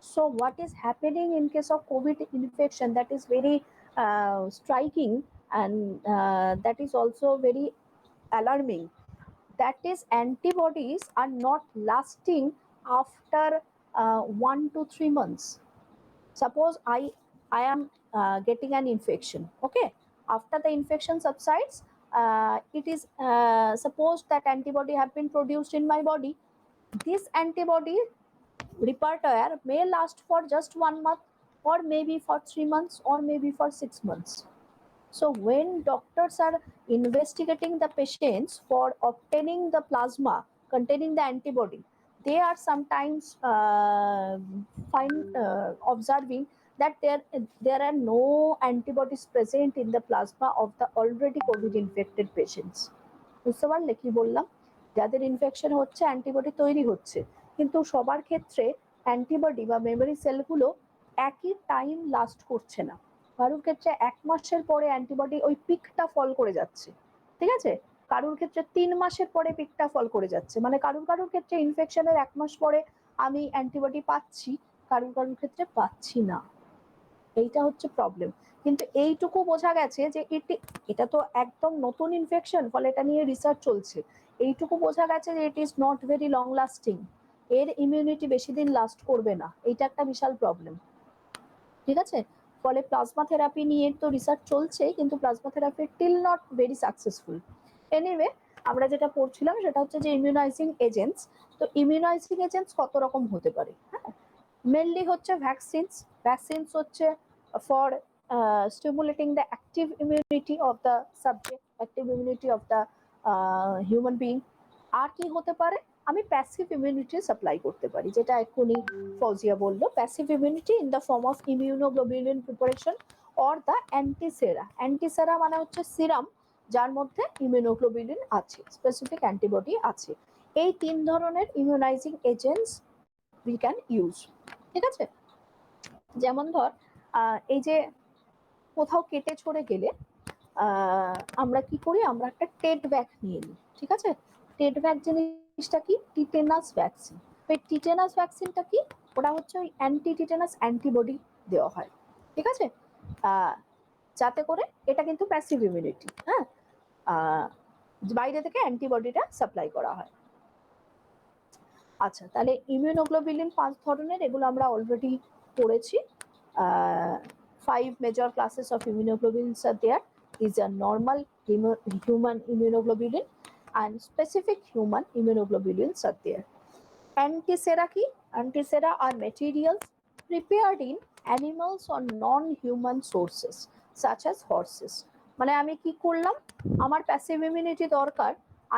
So what is happening in case of COVID infection, that is very striking, and that is also very alarming. That is, antibodies are not lasting after 1 to 3 months. Suppose I am getting an infection, okay, after the infection subsides, it is supposed that antibody have been produced in my body. This antibody repertoire may last for just 1 month, or maybe for 3 months, or maybe for 6 months. So when doctors are investigating the patients for obtaining the plasma containing the antibody, they are sometimes observing that there are no antibodies present in the plasma of the already COVID infected patients. বুঝতে পারলে কি বললাম? যাদের infection হচ্ছে antibody তৈরি হচ্ছে, কিন্তু সবার ক্ষেত্রে অ্যান্টিবডি বা মেমোরি সেলগুলো একই টাইম লাস্ট করছে না। কারোর ক্ষেত্রে 1 মাসের পরে অ্যান্টিবডি ওই পিকটা ফল করে যাচ্ছে, ঠিক আছে, কারোর ক্ষেত্রে 3 মাসের পরে পিকটা ফল করে যাচ্ছে, মানে কারোর ক্ষেত্রে ইনফেকশনের 1 মাস পরে আমি অ্যান্টিবডি পাচ্ছি, কারোর ক্ষেত্রে পাচ্ছি না। এইটা হচ্ছে প্রবলেম। কিন্তু এইটুকু বোঝা গেছে যে এটা তো একদম নতুন ইনফেকশন, ফলে এটা নিয়ে রিসার্চ চলছে। এইটুকু বোঝা গেছে যে it is not very long lasting, এর ইমিউনিটি বেশি দিন লাস্ট করবে না। এইটা একটা বিশাল প্রবলেম, ঠিক আছে। ফলে প্লাজমা থেরাপি নিয়ে তো রিসার্চ চলছে, কিন্তু plasma therapy till not very successful. Anyway, আমরা যেটা পড়ছিলাম সেটা হচ্ছে যে ইমিউনাইজিং এজেন্টস। তো ইমিউনাইজিং এজেন্টস কত রকম হতে পারে? হ্যাঁ, মেনলি হচ্ছে ভ্যাকসিনস হচ্ছে for stimulating the active immunity of the subject, active immunity of the human being. আর কি হতে পারে? আমি প্যাসিভ ইমিউনিটি সাপ্লাই করতে পারি, যেটা এক্ষুনি ফৌজিয়া বললো, passive immunity in the form of immunoglobulin preparation or the antisera. Antisera মানে হচ্ছে সিরাম যার মধ্যে ইমিউনোগ্লোবিউলিন আছে, স্পেসিফিক অ্যান্টিবডি আছে। এই 3 ধরনের ইমিউনাইজিং এজেন্টস উই ক্যান ইউজ, ঠিক আছে। যেমন ধর এই যে কোথাও কেটে ছড়ে গেলে আমরা কি করি, আমরা একটা টেট ভ্যাক নিয়ে নিই, ঠিক আছে। টেট ভ্যাক জিনিসটা কি? Tetanus vaccine. ওই টিটেনাস ভ্যাকসিনটা কি? ওটা হচ্ছে ওই অ্যান্টি টিটেনাস অ্যান্টিবডি দেওয়া হয়, ঠিক আছে, যাতে করে এটা কিন্তু প্যাসিভ ইমিউনিটি, হ্যাঁ, বাইরে থেকে অ্যান্টিবডিটা সাপ্লাই করা হয়। আচ্ছা, তাহলে ইমিউনোগ্লোবিউলিন 5 ধরনের, এগুলো আমরা অলরেডি পড়েছি। 5 major classes of immunoglobulins are there. These are normal human immunoglobulin and specific human immunoglobulins are there. Antisera ki? Antisera are materials prepared in animals or non-human sources such as horses. মানে আমি কি করলাম, আমার passive immunity দরকার,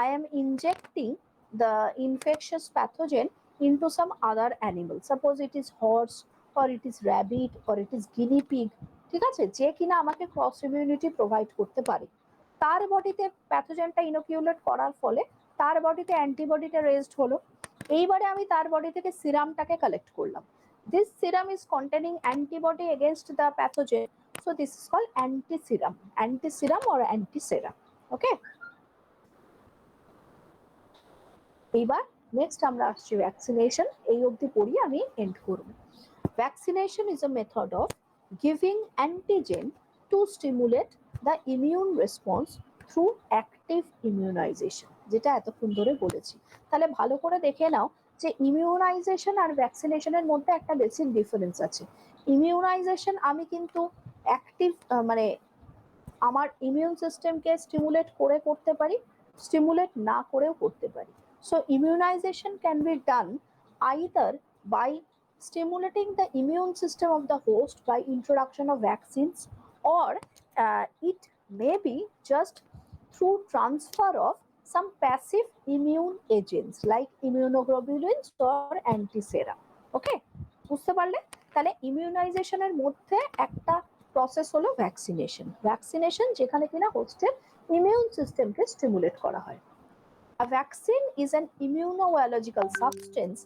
I am injecting the infectious pathogen into some other animal. Suppose it is horse, or it is rabbit, or it is guinea pig, ঠিক আছে, যে কিনা আমাকে ক্রস ইমিউনিটি প্রোভাইড করতে পারে। তার বডিতে প্যাথোজেনটা ইনোকিউলেট করার ফলে তার বডিতে অ্যান্টিবডিটা রেজড হলো। এইবারে আমি তার বডি থেকে সিরামটাকে কালেক্ট করলাম। This serum is containing antibody against the pathogen, so this is called antiserum or antisera, okay. এইবার নেক্সট আমরা আসছি ভ্যাকসিনেশন। এই অবধি পড়ি, আমি এন্ড করব। Vaccination is a method of giving antigen to stimulate the immune response through active immunization, যেটা এতক্ষণ ধরে বলেছি। তাহলে ভালো করে দেখে নাও যে ইমিউনাইজেশন আর ভ্যাকসিনেশনের মধ্যে একটা বেসিক ডিফারেন্স আছে। ইমিউনাইজেশন আমি কিন্তু অ্যাক্টিভ মানে আমার ইমিউন সিস্টেমকে স্টিমুলেট করে করতে পারি, স্টিমুলেট না করেও করতে পারি। So immunization can be done either by stimulating the immune system of the host by introduction of vaccines, or it may be just through transfer of some passive immune agents like immunoglobulins or antisera. ওকে, বুঝতে পারলে? তাহলে ইমিউনাইজেশনের মধ্যে একটা process হলো vaccination. Vaccination যেখানে কিনা হোস্টের immune সিস্টেমকে stimulate করা হয়। A vaccine is an immunobiological substance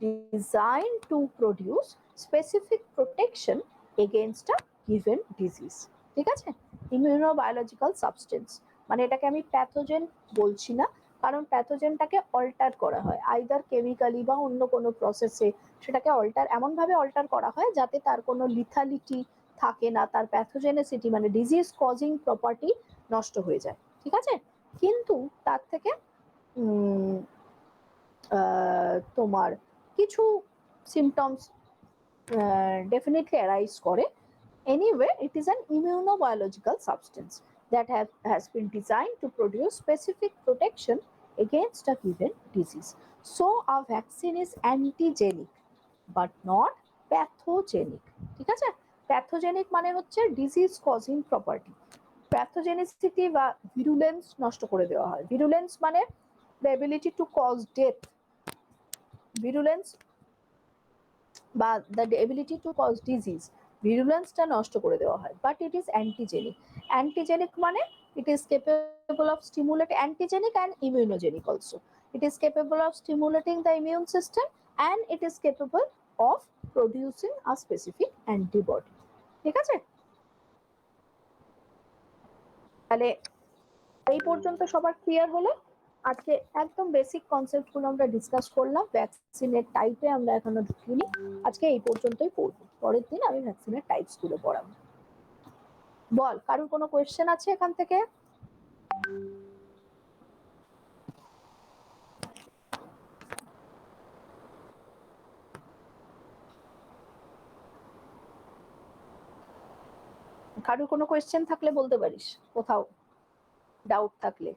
designed to produce specific protection against a given disease. ঠিক আছে? ইমিউনোবায়োলজিক্যাল সাবস্টেন্স মানে এটাকে আমি প্যাথোজেন বলছি না, কারণ প্যাথোজেনটাকে অল্টার করা হয় আইদার কেমিক্যালি বা অন্য কোনো প্রসেসে, সেটাকে এমনভাবে অল্টার করা হয় যাতে তার কোনো লিথালিটি থাকে না, তার প্যাথোজেনেসিটি মানে ডিজিজ কজিং প্রপার্টি নষ্ট হয়ে যায়। ঠিক আছে? কিন্তু তার থেকে তোমার কিছু সিমটমস ডেফিনেটলি অ্যারাইজ করে। Anyway, it is an immunobiological substance that has been designed to produce specific protection against a given disease. So, a vaccine is antigenic but not pathogenic. ঠিক আছে? প্যাথোজেনিক মানে হচ্ছে ডিজিজ কজিং প্রপার্টি। প্যাথোজেনিসিটি বা ভিরুলেন্স নষ্ট করে দেওয়া হয়। ভিরুলেন্স মানে the ability to cause death. Virulence বা the ability to cause disease, virulence-টা নষ্ট করে দেওয়া হয়, but it is antigenic. Antigenic মানে it is capable of stimulating, antigenic and immunogenic also. It is capable of stimulating the immune system and it is capable of producing a specific antibody. ঠিক আছে? তাহলে এই পর্যন্ত সবার clear হলো? আজকে একদম বেসিক কনসেপ্টগুলো আমরা ডিসকাস করলাম। ভ্যাকসিনের টাইপে আমরা এখনো ঢুকিনি, আজকে এই পর্যন্তই পড়বো, পরের দিন আমি ভ্যাকসিনের টাইপস গুলো পড়াবো। বল, কারোর কোনো কোয়েশ্চেন আছে এখান থেকে? কারোর কোনো কোয়েশ্চেন থাকলে বলতে পারিস, কোথাও ডাউট থাকলে।